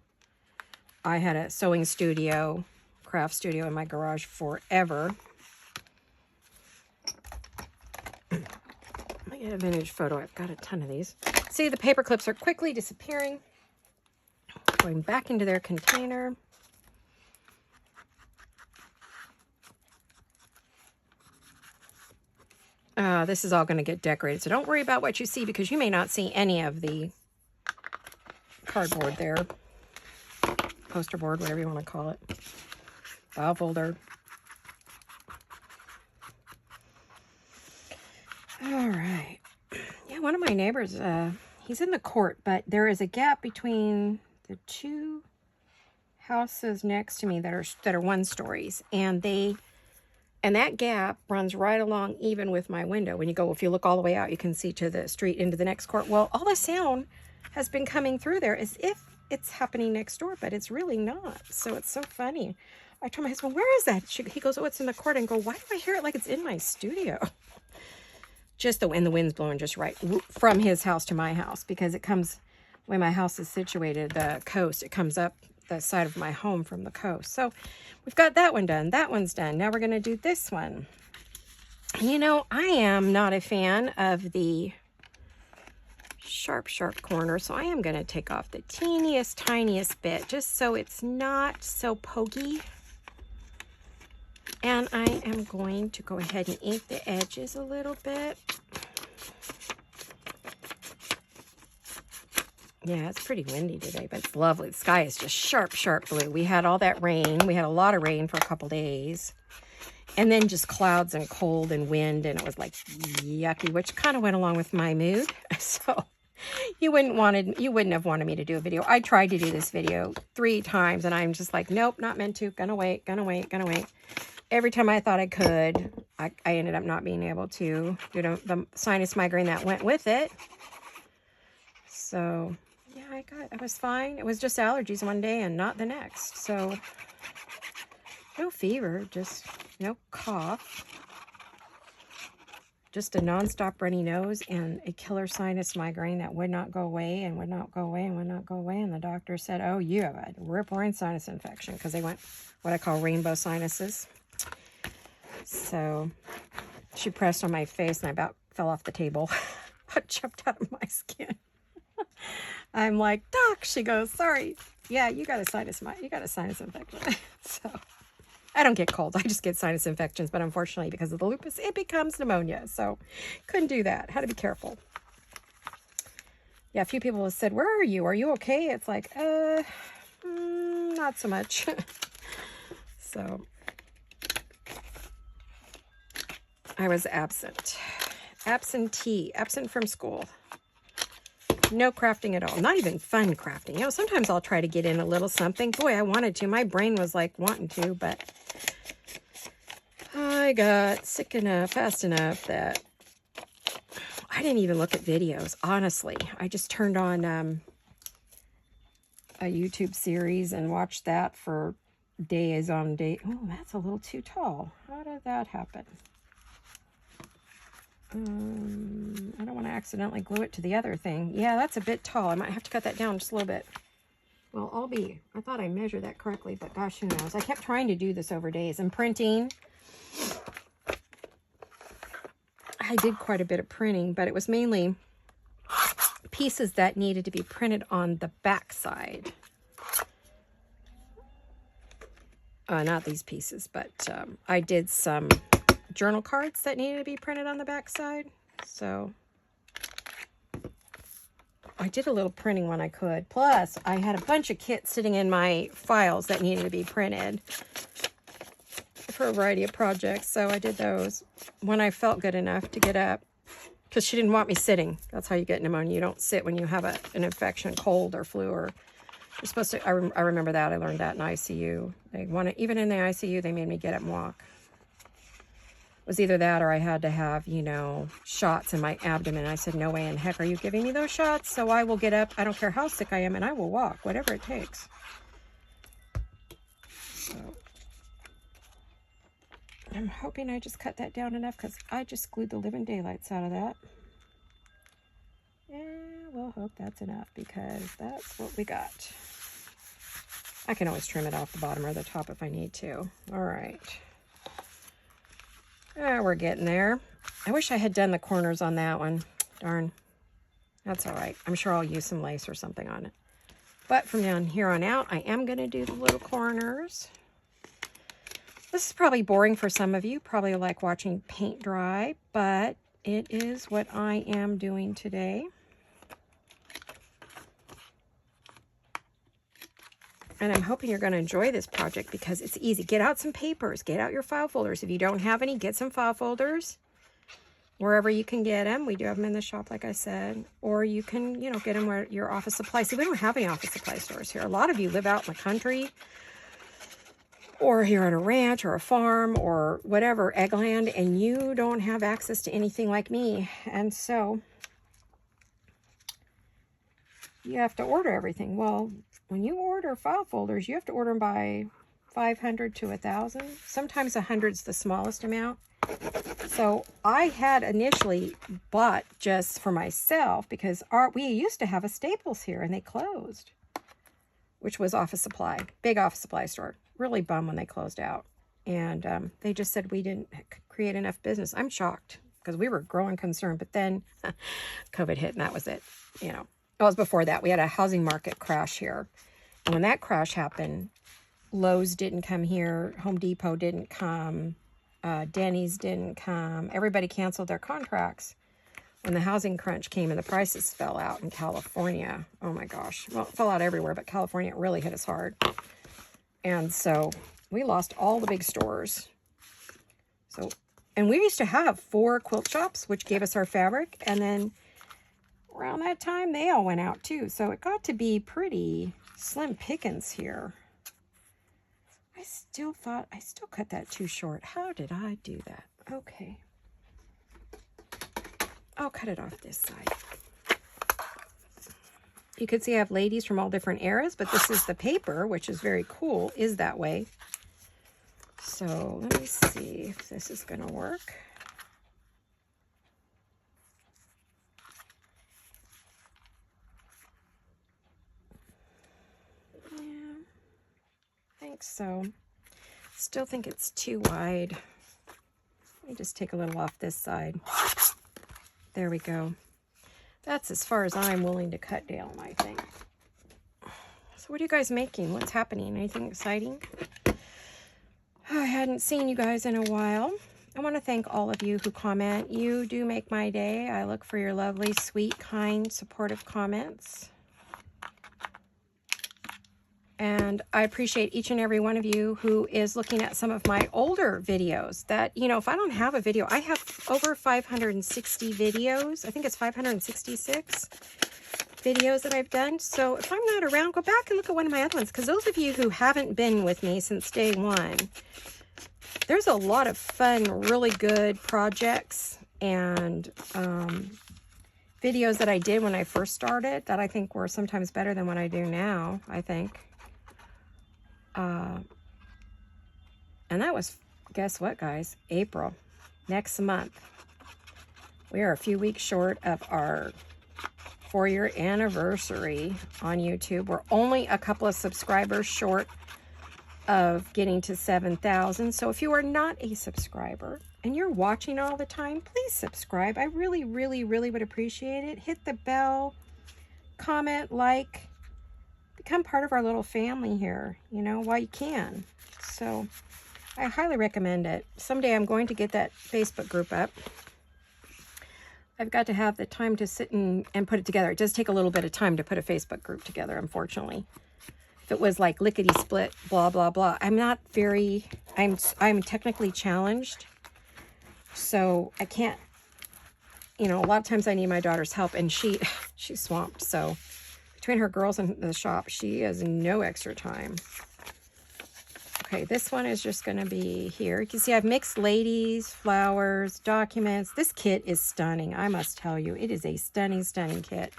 I had a sewing studio, craft studio in my garage forever. I get a vintage photo. I've got a ton of these. See, the paper clips are quickly disappearing, going back into their container. This is all going to get decorated, so don't worry about what you see, because you may not see any of the cardboard there. Poster board, whatever you want to call it. File folder. All right. Yeah, one of my neighbors, he's in the court, but there is a gap between the two houses next to me that are one stories, and that gap runs right along even with my window. When you go, if you look all the way out, you can see to the street into the next court. Well, all the sound has been coming through there as if it's happening next door, but it's really not. So it's so funny. I told my husband, where is that? He goes, oh, it's in the court. And I go, why do I hear it like it's in my studio? Just the wind's blowing just right from his house to my house, because it comes, when my house is situated, the coast, it comes up the side of my home from the coast. So we've got that one done. That one's done. Now we're going to do this one. You know, I am not a fan of the sharp corner, so I am going to take off the teeniest, tiniest bit, just so it's not so pokey. And I am going to go ahead and ink the edges a little bit. Yeah, it's pretty windy today, but it's lovely. The sky is just sharp blue. We had all that rain. We had a lot of rain for a couple days. And then just clouds and cold and wind, and it was like yucky, which kind of went along with my mood. So you wouldn't have wanted me to do a video. I tried to do this video 3 times, and I'm just like, nope, not meant to. Gonna wait. Every time I thought I could, I ended up not being able to. You know, the sinus migraine that went with it. So yeah, I was fine. It was just allergies one day and not the next. So no fever, just no cough. Just a nonstop runny nose and a killer sinus migraine that would not go away and would not go away and would not go away. And the doctor said, oh, you have a rip-roaring sinus infection, because they went what I call rainbow sinuses. So she pressed on my face and I about fell off the table. It jumped out of my skin. I'm like, Doc, she goes, sorry. Yeah, you got a sinus infection. So I don't get colds. I just get sinus infections. But unfortunately, because of the lupus, it becomes pneumonia. So couldn't do that. Had to be careful. Yeah, a few people have said, where are you? Are you okay? It's like, not so much. So I was absent from school. No crafting at all. Not even fun crafting. You know, sometimes I'll try to get in a little something. Boy, I wanted to. My brain was like wanting to, but I got sick enough, fast enough that I didn't even look at videos, honestly. I just turned on a YouTube series and watch that for days on days. Oh, that's a little too tall. How did that happen? I don't want to accidentally glue it to the other thing. Yeah, that's a bit tall. I might have to cut that down just a little bit. Well, I thought I measured that correctly, but gosh, who knows? I kept trying to do this over days. And printing, I did quite a bit of printing, but it was mainly pieces that needed to be printed on the back side. Not these pieces, but I did some journal cards that needed to be printed on the back side. So I did a little printing when I could. Plus, I had a bunch of kits sitting in my files that needed to be printed for a variety of projects. So I did those when I felt good enough to get up, because she didn't want me sitting. That's how you get pneumonia. You don't sit when you have an infection, cold or flu, or you're supposed to. I remember that. I learned that in ICU. Even in the ICU, they made me get up and walk. It was either that or I had to have, shots in my abdomen. I said, no way in heck are you giving me those shots? So I will get up. I don't care how sick I am, and I will walk, whatever it takes. So I'm hoping I just cut that down enough, because I just glued the living daylights out of that. And we'll hope that's enough, because that's what we got. I can always trim it off the bottom or the top if I need to. All right. We're getting there. I wish I had done the corners on that one. Darn. That's all right. I'm sure I'll use some lace or something on it. But from down here on out, I am going to do the little corners. This is probably boring for some of you. Probably like watching paint dry, but it is what I am doing today. And I'm hoping you're going to enjoy this project, because it's easy. Get out some papers. Get out your file folders. If you don't have any, get some file folders wherever you can get them. We do have them in the shop, like I said. Or you can, get them where your office supply. See, we don't have any office supply stores here. A lot of you live out in the country, or here on a ranch or a farm or whatever, eggland, and you don't have access to anything like me. And so you have to order everything. Well, when you order file folders, you have to order them by 500 to 1,000. Sometimes 100's the smallest amount. So I had initially bought just for myself, because we used to have a Staples here and they closed, which was office supply, big office supply store. Really bummed when they closed out. And they just said we didn't create enough business. I'm shocked, because we were growing concerned, but then COVID hit and that was it. It was before that. We had a housing market crash here. And when that crash happened, Lowe's didn't come here. Home Depot didn't come. Denny's didn't come. Everybody canceled their contracts when the housing crunch came and the prices fell out in California. Oh my gosh. Well, it fell out everywhere, but California, it really hit us hard. And so we lost all the big stores. And we used to have 4 quilt shops, which gave us our fabric. And then around that time, they all went out too. So it got to be pretty slim pickings here. I still cut that too short. How did I do that? Okay. I'll cut it off this side. You can see I have ladies from all different eras, but this is the paper, which is very cool, is that way. So let me see if this is going to work. So still think it's too wide. Let me just take a little off this side. There we go. That's as far as I'm willing to cut down, I think. So what are you guys making? What's happening? Anything exciting? I hadn't seen you guys in a while. I want to thank all of you who comment. You do make my day. I look for your lovely, sweet, kind, supportive comments. And I appreciate each and every one of you who is looking at some of my older videos that, if I don't have a video, I have over 560 videos. I think it's 566 videos that I've done. So if I'm not around, go back and look at one of my other ones. Because those of you who haven't been with me since day one, there's a lot of fun, really good projects and videos that I did when I first started that I think were sometimes better than what I do now, I think. And that was, guess what, guys? April. Next month. We are a few weeks short of our 4-year anniversary on YouTube. We're only a couple of subscribers short of getting to 7,000. So if you are not a subscriber and you're watching all the time, please subscribe. I really, really, really would appreciate it. Hit the bell, comment, like, become part of our little family here, you know, while you can. So I highly recommend it. Someday I'm going to get that Facebook group up. I've got to have the time to sit and put it together. It does take a little bit of time to put a Facebook group together, unfortunately. If it was like lickety split, blah, blah, blah. I'm technically challenged. So I can't, you know, a lot of times I need my daughter's help, and she's swamped. So between her girls and the shop, she has no extra time. Okay, this one is just going to be here. You can see I've mixed ladies, flowers, documents. This kit is stunning, I must tell you. It is a stunning, stunning kit.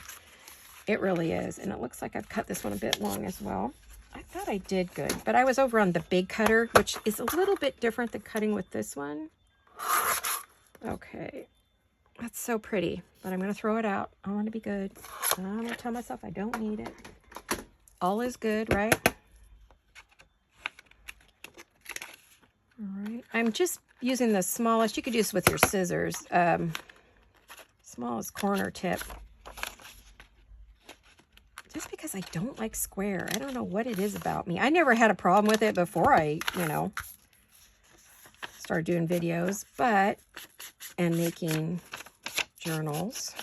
It really is. And it looks like I've cut this one a bit long as well. I thought I did good, but I was over on the big cutter, which is a little bit different than cutting with this one. Okay, that's so pretty, but I'm going to throw it out. I want to be good. I'm going to tell myself I don't need it. All is good, right? All right, I'm just using the smallest. You could use with your scissors. Smallest corner tip. Just because I don't like square. I don't know what it is about me. I never had a problem with it before I, you know, started doing videos, and making journals.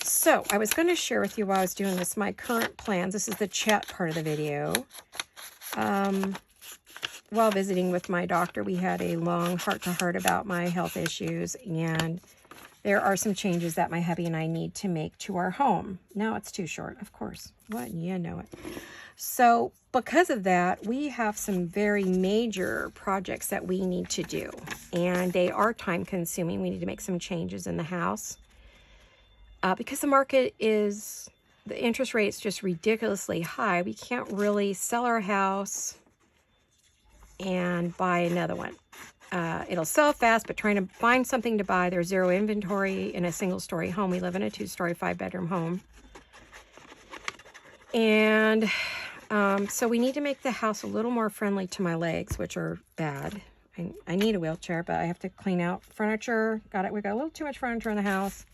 So I was going to share with you while I was doing this, my current plans. This is the chat part of the video. While visiting with my doctor, we had a long heart-to-heart about my health issues, and there are some changes that my hubby and I need to make to our home. Now it's too short, of course. What? You know it. So because of that, we have some very major projects that we need to do, and they are time-consuming. We need to make some changes in the house because the market is, the interest rate's just ridiculously high. We can't really sell our house and buy another one. It'll sell fast, but trying to find something to buy, there's zero inventory in a single-story home. We live in a 2-story, 5-bedroom home. And so we need to make the house a little more friendly to my legs, which are bad. I need a wheelchair, but I have to clean out furniture. We got a little too much furniture in the house.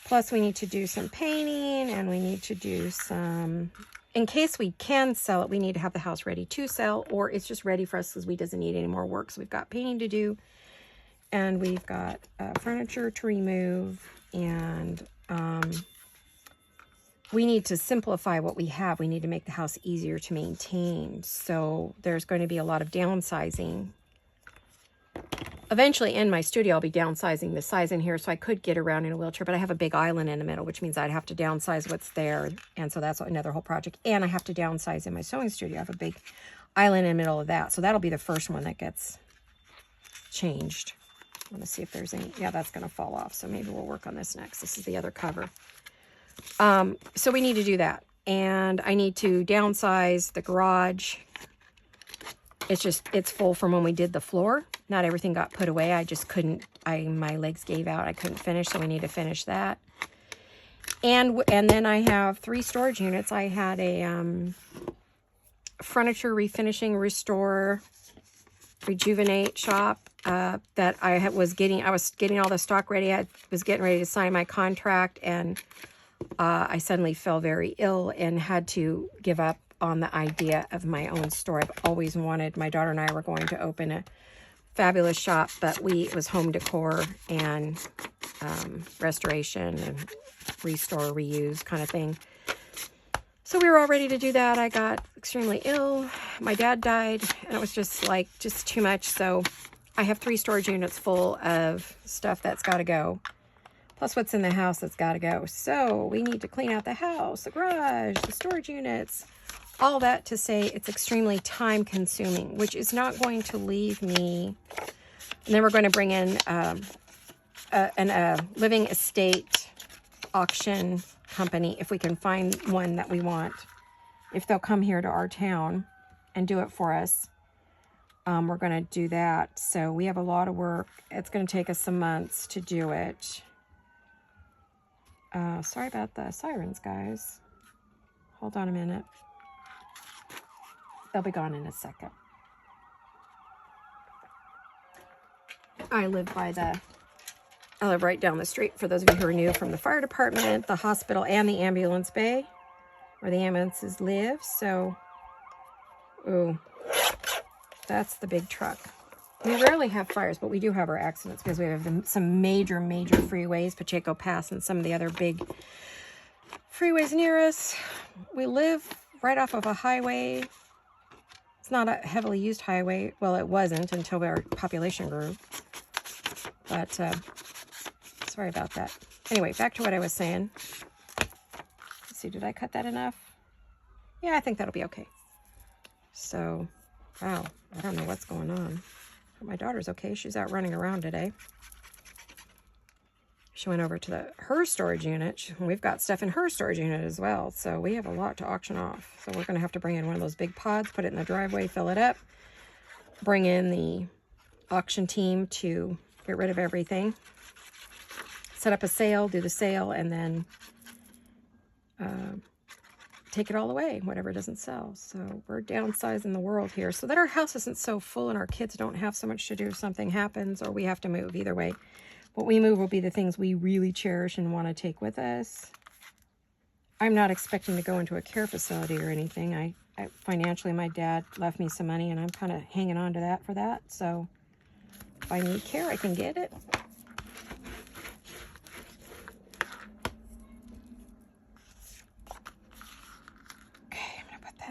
Plus, we need to do some painting, and we need to do some... In case we can sell it, we need to have the house ready to sell, or it's just ready for us because we doesn't need any more work. So we've got painting to do, and we've got furniture to remove, and we need to simplify what we have. We need to make the house easier to maintain. So there's going to be a lot of downsizing. Eventually in my studio, I'll be downsizing the size in here so I could get around in a wheelchair, but I have a big island in the middle, which means I'd have to downsize what's there. And so that's another whole project. And I have to downsize in my sewing studio. I have a big island in the middle of that. So that'll be the first one that gets changed. I want to see if there's any, yeah, that's going to fall off. So maybe we'll work on this next. This is the other cover. So we need to do that. And I need to downsize the garage. It's full from when we did the floor. Not everything got put away. I just couldn't, my legs gave out. I couldn't finish, so we need to finish that. And then I have 3 storage units. I had a furniture refinishing, restore, rejuvenate shop that I was getting all the stock ready. I was getting ready to sign my contract, and I suddenly fell very ill and had to give up on the idea of my own store. I've always wanted, my daughter and I were going to open a fabulous shop, but it was home decor and restoration and restore, reuse kind of thing. So we were all ready to do that. I got extremely ill. My dad died, and it was just too much. So I have 3 storage units full of stuff that's got to go. Plus what's in the house that's got to go. So we need to clean out the house, the garage, the storage units, all that to say it's extremely time consuming, which is not going to leave me. And then we're going to bring in a living estate auction company, if we can find one that we want, if they'll come here to our town and do it for us. We're going to do that. So we have a lot of work. It's going to take us some months to do it. Sorry about the sirens, guys. Hold on a minute. They'll be gone in a second. I live right down the street, for those of you who are new, from the fire department, the hospital, and the ambulance bay, where the ambulances live. So, ooh, that's the big truck. We rarely have fires, but we do have our accidents because we have some major freeways, Pacheco Pass and some of the other big freeways near us. We live right off of a highway. It's not a heavily used highway. Well, it wasn't until our population grew. But, sorry about that. Anyway, back to what I was saying. Let's see, did I cut that enough? Yeah, I think that'll be okay. So, wow, I don't know what's going on. But my daughter's okay. She's out running around today. She went over to her storage unit. We've got stuff in her storage unit as well. So we have a lot to auction off. So we're going to have to bring in one of those big pods, put it in the driveway, fill it up, bring in the auction team to get rid of everything, set up a sale, do the sale, and then take it all away, whatever doesn't sell. So we're downsizing the world here so that our house isn't so full and our kids don't have so much to do if something happens or we have to move. Either way, what we move will be the things we really cherish and want to take with us. I'm not expecting to go into a care facility or anything. I financially, my dad left me some money and I'm kind of hanging on to that for that. So if I need care, I can get it.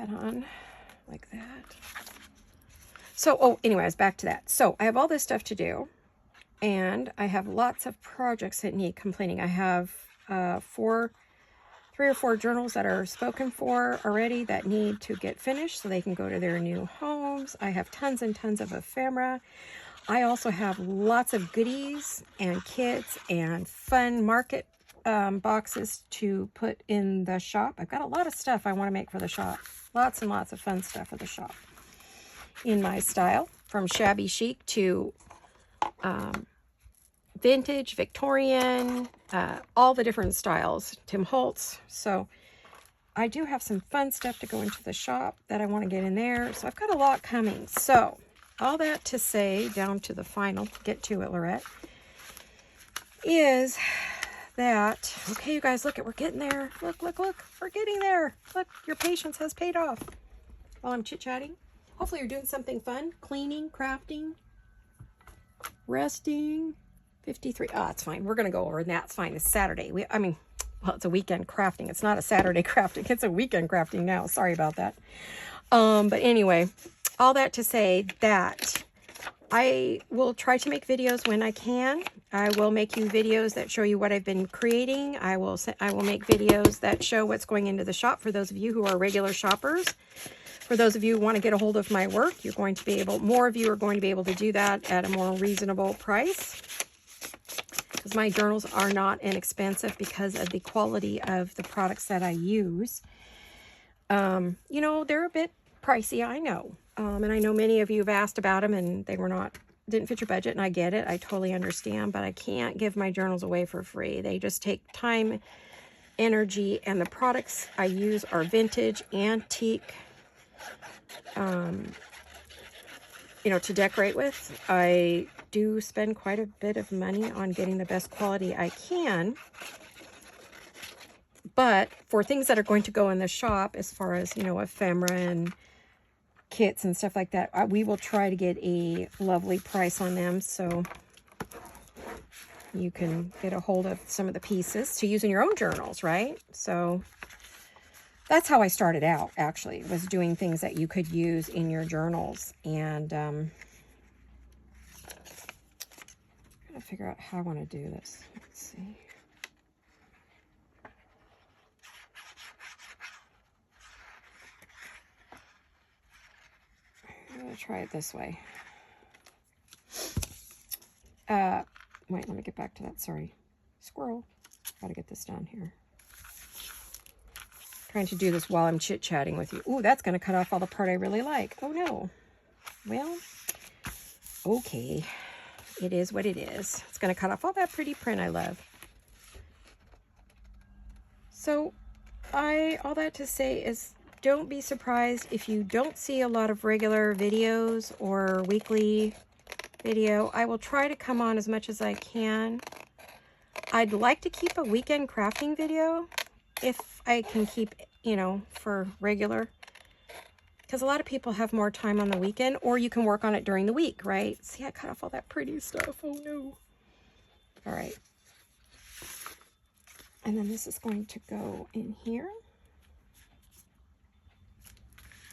On like that. So, anyways, back to that. So I have all this stuff to do and I have lots of projects that need completing. I have 3 or 4 journals that are spoken for already that need to get finished so they can go to their new homes. I have tons and tons of ephemera. I also have lots of goodies and kits and fun market boxes to put in the shop. I've got a lot of stuff I want to make for the shop. Lots and lots of fun stuff for the shop in my style, from shabby chic to vintage, Victorian, all the different styles, Tim Holtz. So I do have some fun stuff to go into the shop that I want to get in there. So I've got a lot coming. So all that to say, down to the final, get to it, Laurette, is that, okay, you guys, look, we're getting there. Look, we're getting there. Look, your patience has paid off. While I'm chit-chatting, hopefully you're doing something fun, cleaning, crafting, resting. 53. Oh, it's fine. We're going to go over, and that's fine. It's Saturday. Well, it's a weekend crafting. It's not a Saturday crafting. It's a weekend crafting now. Sorry about that. But anyway, all that to say that I will try to make videos when I can. I will make you videos that show you what I've been creating. I will make videos that show what's going into the shop for those of you who are regular shoppers. For those of you who want to get a hold of my work, more of you are going to be able to do that at a more reasonable price. Because my journals are not inexpensive because of the quality of the products that I use. You know, they're a bit pricey, I know. And I know many of you have asked about them and they didn't fit your budget, and I get it. I totally understand, but I can't give my journals away for free. They just take time, energy, and the products I use are vintage, antique, to decorate with. I do spend quite a bit of money on getting the best quality I can. But for things that are going to go in the shop, as far as, ephemera and kits and stuff like that, we will try to get a lovely price on them so you can get a hold of some of the pieces to use in your own journals, right? So that's how I started out, actually, was doing things that you could use in your journals. And I'm going to figure out how I want to do this. Let's see. I'm going to try it this way. Wait, let me get back to that. Sorry. Squirrel. Gotta get this down here. Trying to do this while I'm chit-chatting with you. Ooh, that's going to cut off all the part I really like. Oh, no. Well, okay. It is what it is. It's going to cut off all that pretty print I love. So, all that to say is, don't be surprised if you don't see a lot of regular videos or weekly video. I will try to come on as much as I can. I'd like to keep a weekend crafting video if I can keep, you know, for regular. Because a lot of people have more time on the weekend, or you can work on it during the week, right? See, I cut off all that pretty stuff. Oh, no. All right. And then this is going to go in here.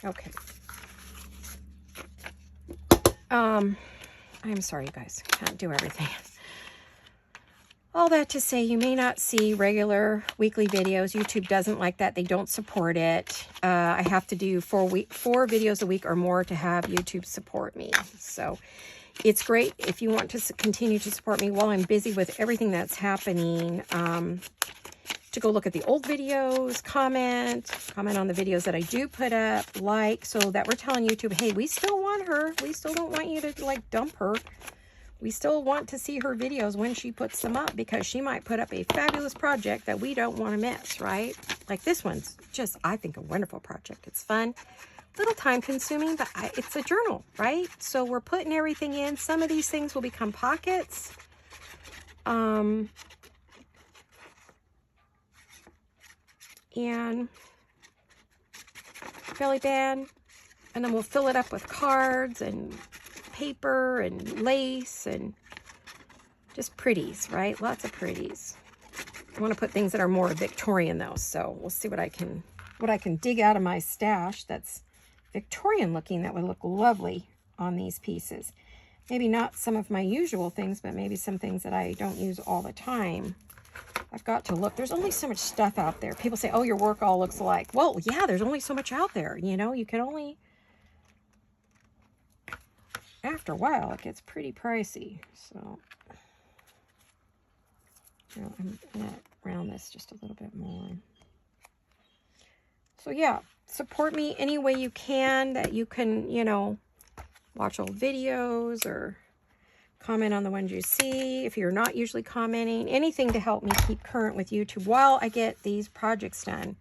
Okay. I'm sorry, you guys. Can't do everything. All that to say, you may not see regular weekly videos. YouTube doesn't like that. They don't support it. I have to do 4 videos a week or more to have YouTube support me. So it's great if you want to continue to support me while I'm busy with everything that's happening. To go look at the old videos, comment on the videos that I do put up, so that we're telling YouTube, hey, we still want her. We still don't want you to like dump her. We still want to see her videos when she puts them up, because she might put up a fabulous project that we don't want to miss, right? Like this one's just, I think, a wonderful project. It's fun, a little time consuming, but it's a journal, right? So we're putting everything in. Some of these things will become pockets. And belly band, and then we'll fill it up with cards and paper and lace and just pretties, right? Lots of pretties. I want to put things that are more Victorian though, so we'll see what I can dig out of my stash that's Victorian looking that would look lovely on these pieces. Maybe not some of my usual things, but maybe some things that I don't use all the time. I've got to look. There's only so much stuff out there. People say, oh, your work all looks alike. Well, yeah, there's only so much out there. You know, you can only, after a while, it gets pretty pricey. So, you know, I'm going to round this just a little bit more. So, yeah, support me any way you can, that you can, you know, watch old videos or comment on the ones you see. If you're not usually commenting, anything to help me keep current with YouTube while I get these projects done.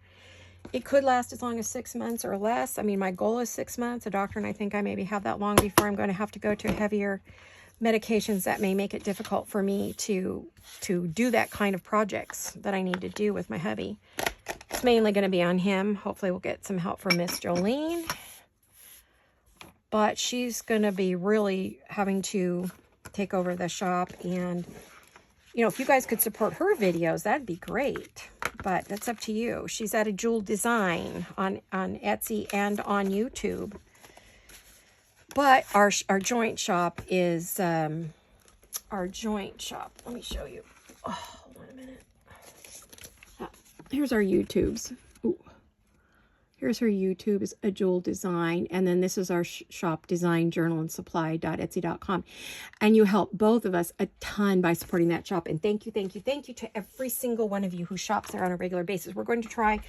It could last as long as 6 months or less. I mean, my goal is 6 months. A doctor and I think I maybe have that long before I'm going to have to go to heavier medications that may make it difficult for me to do that kind of projects that I need to do with my hubby. It's mainly going to be on him. Hopefully we'll get some help from Miss Jolene. But she's going to be really having to take over the shop, and you know, if you guys could support her videos, that'd be great, but that's up to you. She's at a Jewel Design on Etsy and on YouTube, but our joint shop is our joint shop. Let me show you. Oh, hold on a minute. Here's our YouTubes. Ooh. Here's her YouTube, is a Jewel Design. And then this is our shop, Design Journal and Supply.etsy.com. And you help both of us a ton by supporting that shop. And thank you, thank you, thank you to every single one of you who shops there on a regular basis. We're going to try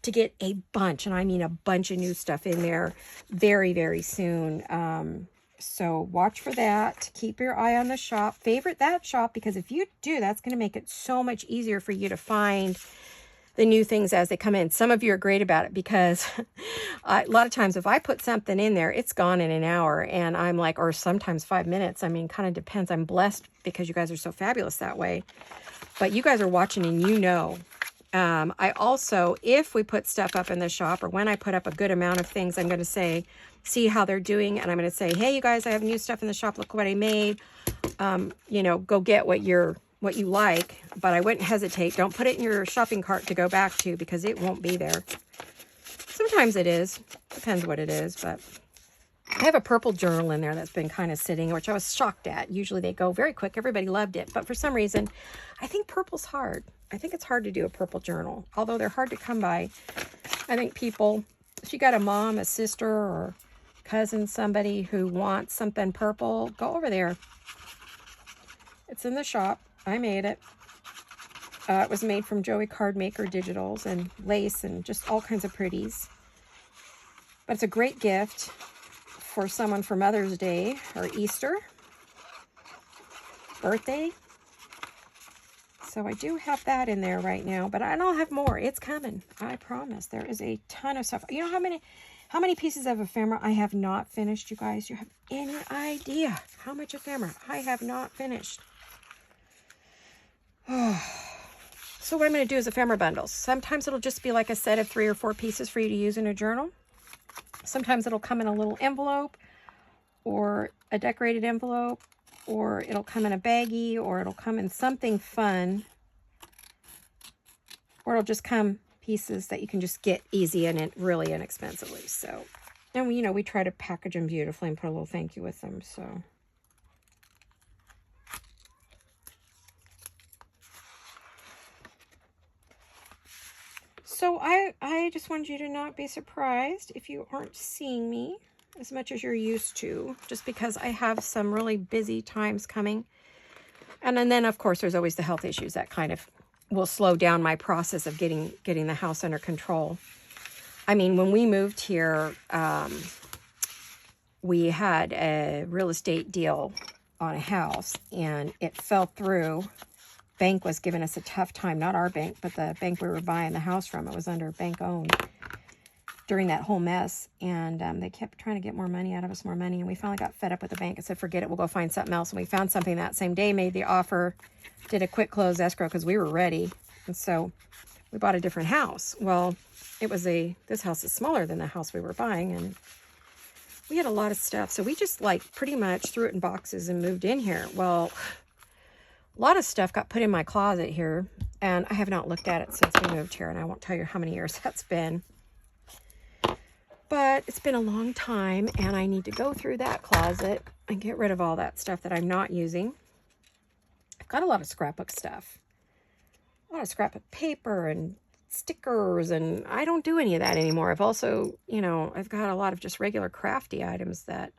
to get a bunch, and I mean a bunch of new stuff in there very, very soon. So watch for that. Keep your eye on the shop. Favorite that shop, because if you do, that's going to make it so much easier for you to find the new things as they come in. Some of you are great about it, because a lot of times if I put something in there, it's gone in an hour, and I'm like, or sometimes 5 minutes. I mean, kind of depends. I'm blessed because you guys are so fabulous that way. But you guys are watching, and you know. I also, if we put stuff up in the shop, or when I put up a good amount of things, I'm going to say, see how they're doing, and I'm going to say, hey, you guys, I have new stuff in the shop. Look what I made. You know, go get what you like, but I wouldn't hesitate. Don't put it in your shopping cart to go back to, because it won't be there. Sometimes it is. Depends what it is, but I have a purple journal in there that's been kind of sitting, which I was shocked at. Usually they go very quick. Everybody loved it, but for some reason, I think purple's hard. I think it's hard to do a purple journal, although they're hard to come by. I think people, if you got a mom, a sister, or cousin, somebody who wants something purple, go over there. It's in the shop. I made it. It was made from Joey Card Maker Digitals and lace and just all kinds of pretties. But it's a great gift for someone for Mother's Day or Easter, birthday. So I do have that in there right now, but I don't have more. It's coming. I promise. There is a ton of stuff. You know how many pieces of ephemera I have not finished, you guys? You have any idea how much ephemera I have not finished? So what I'm going to do is ephemera bundles. Sometimes it'll just be like a set of 3 or 4 pieces for you to use in a journal. Sometimes it'll come in a little envelope or a decorated envelope, or it'll come in a baggie, or it'll come in something fun, or it'll just come pieces that you can just get easy and really inexpensively. So, and we, you know, we try to package them beautifully and put a little thank you with them. So I just wanted you to not be surprised if you aren't seeing me as much as you're used to, just because I have some really busy times coming. And then of course, there's always the health issues that kind of will slow down my process of getting the house under control. I mean, when we moved here, we had a real estate deal on a house and it fell through. Bank was giving us a tough time, not our bank, but the bank we were buying the house from. It was under bank owned during that whole mess, and they kept trying to get more money out of us, more money, and we finally got fed up with the bank and said, forget it, we'll go find something else. And we found something that same day, made the offer, did a quick close escrow because we were ready, and so we bought a different house. Well, this house is smaller than the house we were buying, and we had a lot of stuff, so we just like pretty much threw it in boxes and moved in here. Well, a lot of stuff got put in my closet here, and I have not looked at it since we moved here, and I won't tell you how many years that's been. But it's been a long time, and I need to go through that closet and get rid of all that stuff that I'm not using. I've got a lot of scrapbook stuff. A lot of scrapbook paper and stickers, and I don't do any of that anymore. I've also, you know, I've got a lot of just regular crafty items that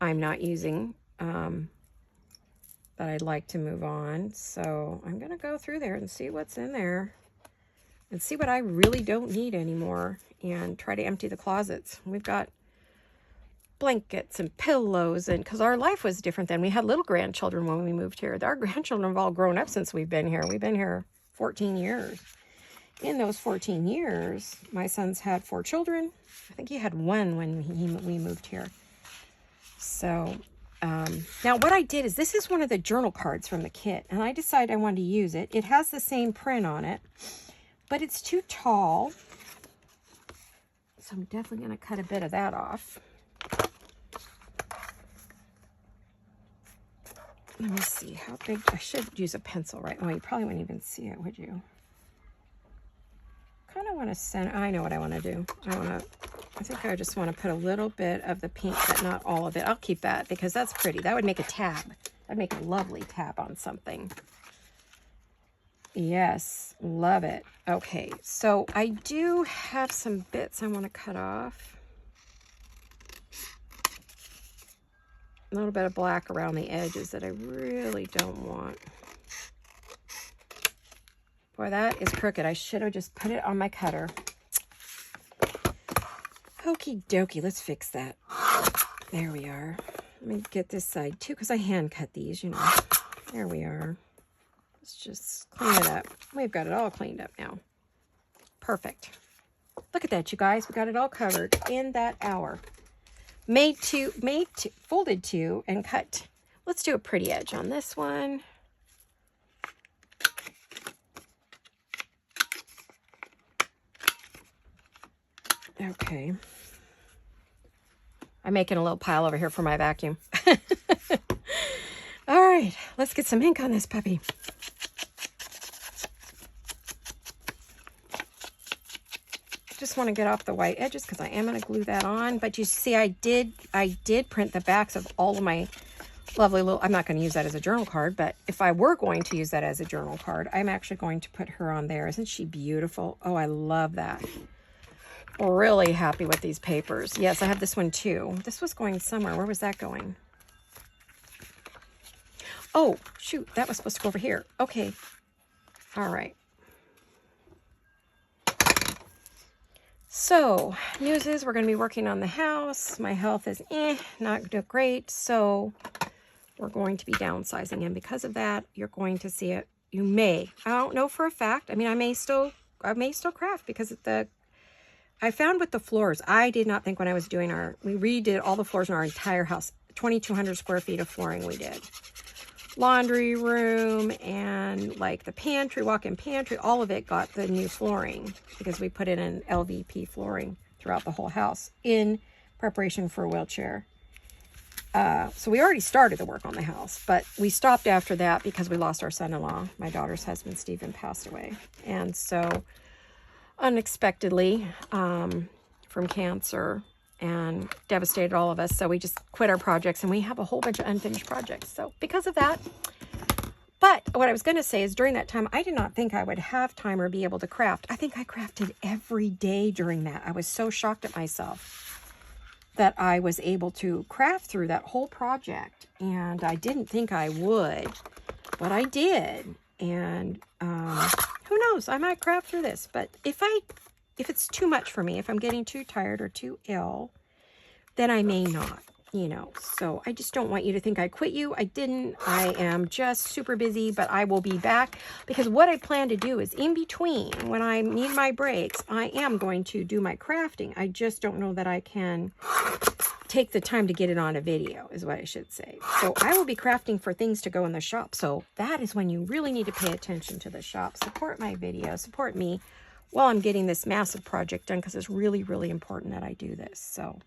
I'm not using. That I'd like to move on. So I'm going to go through there and see what's in there and see what I really don't need anymore and try to empty the closets. We've got blankets and pillows, and because our life was different then. We had little grandchildren when we moved here. Our grandchildren have all grown up since we've been here. We've been here 14 years. In those 14 years, my son's had 4 children. I think he had 1 when we moved here. So now what I did is, this is one of the journal cards from the kit, and I decided I wanted to use it. It has the same print on it, but it's too tall. So I'm definitely going to cut a bit of that off. Let me see how big. I should use a pencil, right? Oh, you probably wouldn't even see it, would you? Kind of want to send. I know what I want to do. I think I just want to put a little bit of the pink, but not all of it. I'll keep that because that's pretty. That would make a tab. That'd make a lovely tab on something. Yes, love it. Okay, so I do have some bits I want to cut off. A little bit of black around the edges that I really don't want. Boy, that is crooked. I should have just put it on my cutter. Okie dokie, let's fix that. There we are. Let me get this side too, because I hand cut these, you know. There we are. Let's just clean it up. We've got it all cleaned up now. Perfect. Look at that, you guys. We got it all covered in that hour. Folded to, and cut. Let's do a pretty edge on this one. Okay. I'm making a little pile over here for my vacuum. All right, let's get some ink on this puppy. Just want to get off the white edges because I am going to glue that on. But you see, I did print the backs of all of my lovely little, I'm not going to use that as a journal card, but if I were going to use that as a journal card, I'm actually going to put her on there. Isn't she beautiful? Oh, I love that. Really happy with these papers. Yes, I have this one too. This was going somewhere. Where was that going? Oh, shoot, that was supposed to go over here. Okay. All right. So, news is we're going to be working on the house. My health is not great, so we're going to be downsizing. And because of that, you're going to see it. You may. I don't know for a fact. I mean, I may still craft because I found with the floors, I did not think when I was doing we redid all the floors in our entire house, 2,200 square feet of flooring we did. Laundry room and like the pantry, walk-in pantry, all of it got the new flooring because we put in an LVP flooring throughout the whole house in preparation for a wheelchair. So we already started the work on the house, but we stopped after that because we lost our son-in-law. My daughter's husband, Stephen, passed away. And so unexpectedly from cancer, and devastated all of us. So we just quit our projects, and we have a whole bunch of unfinished projects. So because of that, but what I was going to say is during that time, I did not think I would have time or be able to craft. I think I crafted every day during that. I was so shocked at myself that I was able to craft through that whole project. And I didn't think I would, but I did. And who knows, I might craft through this. But if it's too much for me, if I'm getting too tired or too ill, then I may not, So I just don't want you to think I quit you. I didn't. I am just super busy, but I will be back because what I plan to do is in between, when I need my breaks, I am going to do my crafting. I just don't know that I can take the time to get it on a video, is what I should say. So I will be crafting for things to go in the shop. So that is when you really need to pay attention to the shop. Support my video, support me while I'm getting this massive project done, because it's really, really important that I do this. So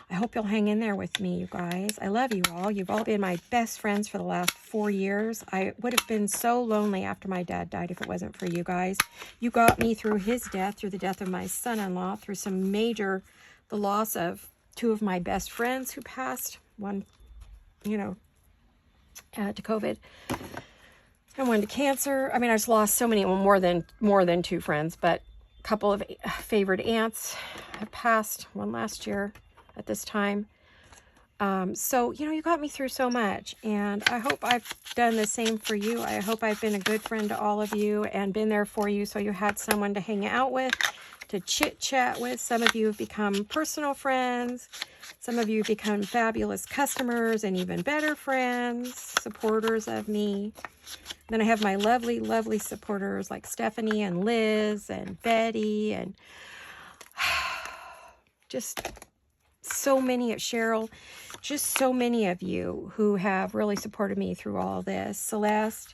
I hope you'll hang in there with me, you guys. I love you all. You've all been my best friends for the last 4 years. I would have been so lonely after my dad died if it wasn't for you guys. You got me through his death, through the death of my son-in-law, through the loss of 2 of my best friends who passed. One, to COVID. And one to cancer. I mean, I just lost so many, more than 2 friends, but a couple of favored aunts have passed. One last year at this time. So, you got me through so much, and I hope I've done the same for you. I hope I've been a good friend to all of you and been there for you, so you had someone to hang out with, to chit-chat with. Some of you have become personal friends. Some of you have become fabulous customers and even better friends, supporters of me. Then I have my lovely, lovely supporters like Stephanie and Liz and Betty and just so many of Cheryl, just so many of you who have really supported me through all this. Celeste,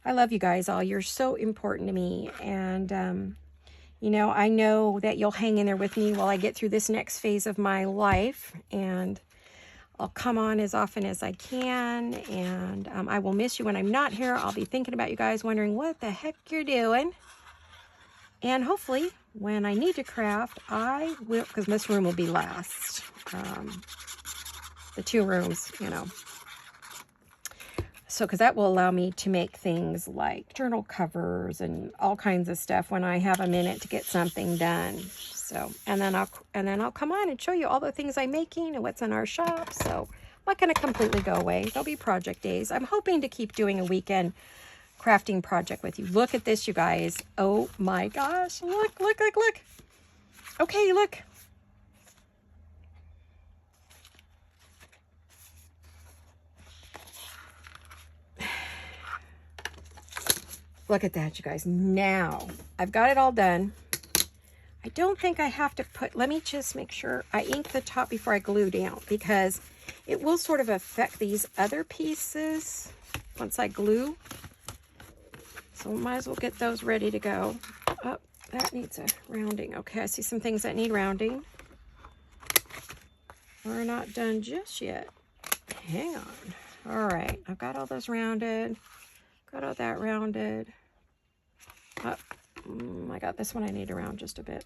I love you guys all. You're so important to me. And, I know that you'll hang in there with me while I get through this next phase of my life. And I'll come on as often as I can. And I will miss you when I'm not here. I'll be thinking about you guys, wondering what the heck you're doing. And hopefully, when I need to craft, I will, because this room will be last. The 2 rooms, So, because that will allow me to make things like journal covers and all kinds of stuff when I have a minute to get something done. So, and then I'll come on and show you all the things I'm making and what's in our shop. So, I'm not going to completely go away. There'll be project days. I'm hoping to keep doing a weekend crafting project with you. Look at this, you guys. Oh my gosh. Look. Okay, look. Look at that, you guys. Now, I've got it all done. I don't think I have to let me just make sure I ink the top before I glue down, because it will sort of affect these other pieces once I glue. So might as well get those ready to go. Oh, that needs a rounding. Okay, I see some things that need rounding. We're not done just yet. Hang on. All right, I've got all those rounded. Got all that rounded. Oh, I got this one I need to round just a bit.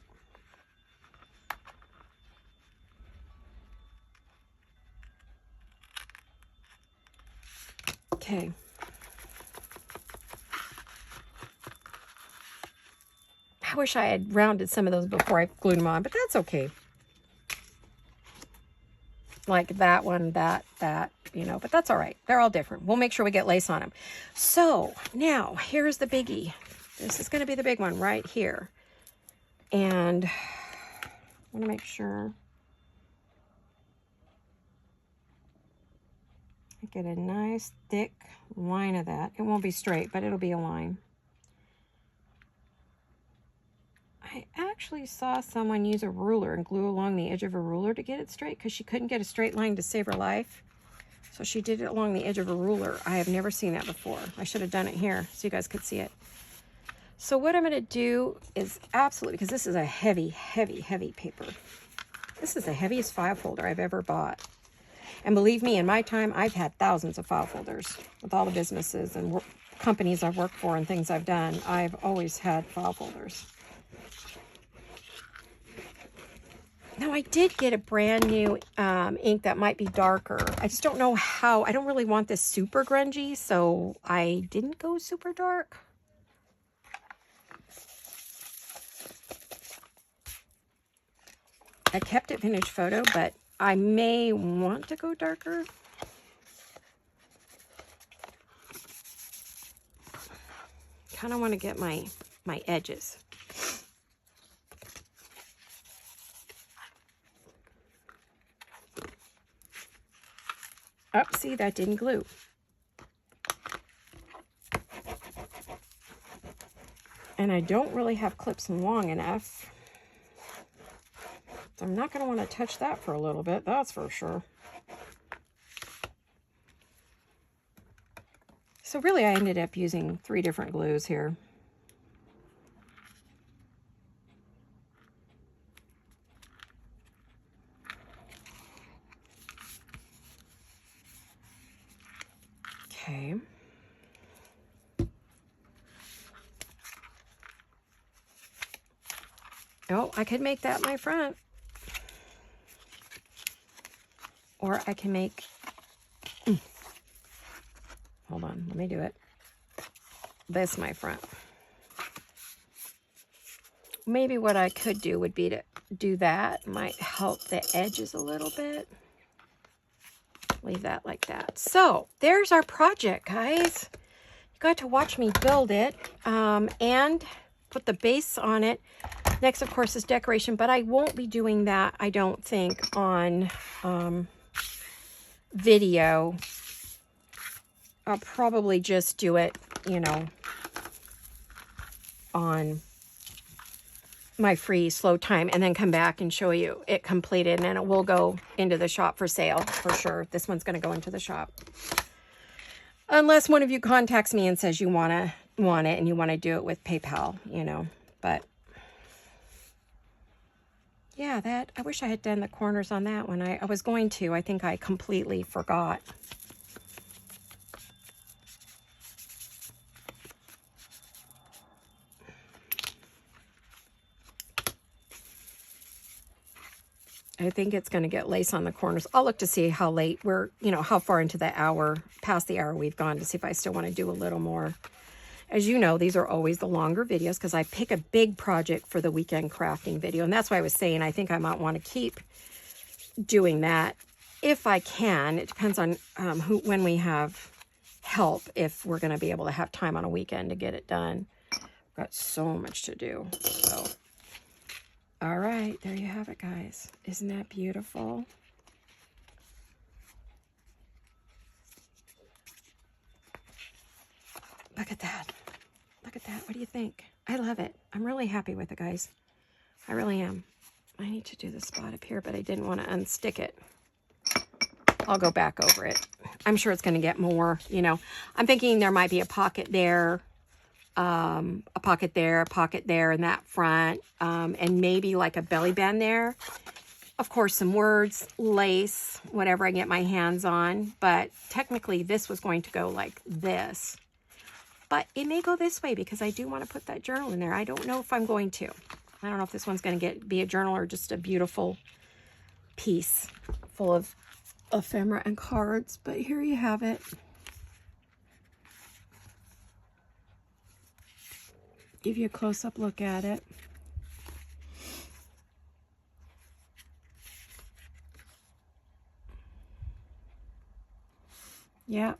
Okay. I wish I had rounded some of those before I glued them on, but that's okay. like that one, that, you know, but that's all right. They're all different. We'll make sure we get lace on them. So now here's the biggie. This is going to be the big one right here. And I want to make sure I get a nice thick line of that. It won't be straight, but it'll be a line. I actually saw someone use a ruler and glue along the edge of a ruler to get it straight because she couldn't get a straight line to save her life. So she did it along the edge of a ruler. I have never seen that before. I should have done it here so you guys could see it. So what I'm going to do is absolutely, because this is a heavy, heavy, heavy paper. This is the heaviest file folder I've ever bought. And believe me, in my time, I've had thousands of file folders with all the businesses and companies I've worked for and things I've done. I've always had file folders. Now, I did get a brand new ink that might be darker. I just don't know how. I don't really want this super grungy, so I didn't go super dark. I kept it vintage photo, but I may want to go darker. Kind of want to get my edges. Oh, see, that didn't glue. And I don't really have clips long enough. So I'm not going to want to touch that for a little bit, that's for sure. So really, I ended up using 3 different glues here. Okay. Oh, I could make that my front. Or I can make, hold on, let me do it. This my front. Maybe what I could do would be to do that. Might help the edges a little bit. Leave that like that. So there's our project, guys. You got to watch me build it and put the base on it. Next, of course, is decoration, but I won't be doing that, I don't think, on video. I'll probably just do it, you know, on my free slow time and then come back and show you it completed, and then it will go into the shop for sale for sure. This one's going to go into the shop unless one of you contacts me and says you want it and you want to do it with PayPal, you know. But yeah, that I wish I had done the corners on that one. I was going to. I think I completely forgot. I think it's going to get lace on the corners. I'll look to see how late we're, you know, how far into the hour, past the hour we've gone, to see if I still want to do a little more. As you know, these are always the longer videos because I pick a big project for the weekend crafting video. And that's why I was saying I think I might want to keep doing that if I can. It depends on when we have help, if we're going to be able to have time on a weekend to get it done. I've got so much to do. So, all right, there you have it, guys. Isn't that beautiful? Look at that. Look at that. What do you think? I love it. I'm really happy with it, guys. I really am. I need to do the spot up here, but I didn't want to unstick it. I'll go back over it. I'm sure it's going to get more, you know. I'm thinking there might be a pocket there, a pocket there in that front, and maybe like a belly band there. Of course, some words, lace, whatever I get my hands on. But technically, this was going to go like this. But it may go this way because I do want to put that journal in there. I don't know if I'm going to. I don't know if this one's going to be a journal or just a beautiful piece full of ephemera and cards. But here you have it. Give you a close-up look at it. Yeah.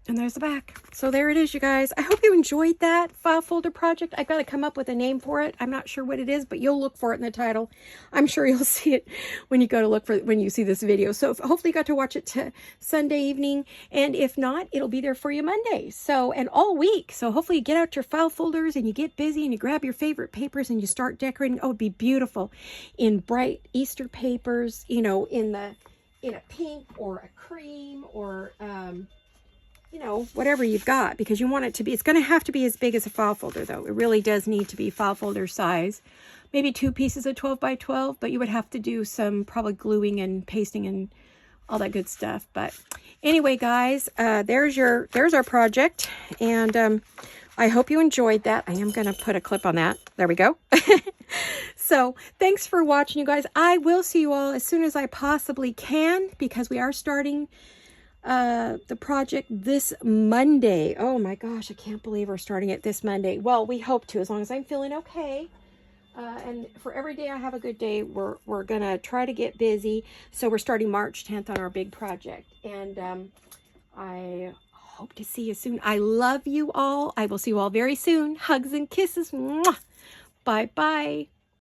And there's the back. So there it is, you guys. I hope you enjoyed that file folder project. I got to come up with a name for it. I'm not sure what it is, but you'll look for it in the title. I'm sure you'll see it when you go to look for it, when you see this video. So hopefully you got to watch it Sunday evening. And if not, it'll be there for you Monday. So, and all week. So hopefully you get out your file folders and you get busy and you grab your favorite papers and you start decorating. Oh, it'd be beautiful in bright Easter papers, you know, in a pink or a cream or, you know, whatever you've got, because you want it to be, it's going to have to be as big as a file folder though. It really does need to be file folder size. Maybe 2 pieces of 12 by 12, but you would have to do some probably gluing and pasting and all that good stuff. But anyway, guys, there's our project. And I hope you enjoyed that. I am going to put a clip on that. There we go. So thanks for watching, you guys. I will see you all as soon as I possibly can, because we are starting the project this Monday. Oh my gosh, I can't believe we're starting it this Monday. Well, we hope to, as long as I'm feeling okay. And for every day I have a good day, we're gonna try to get busy. So we're starting March 10th on our big project, and I hope to see you soon. I love you all. I will see you all very soon. Hugs and kisses. Mwah. Bye bye.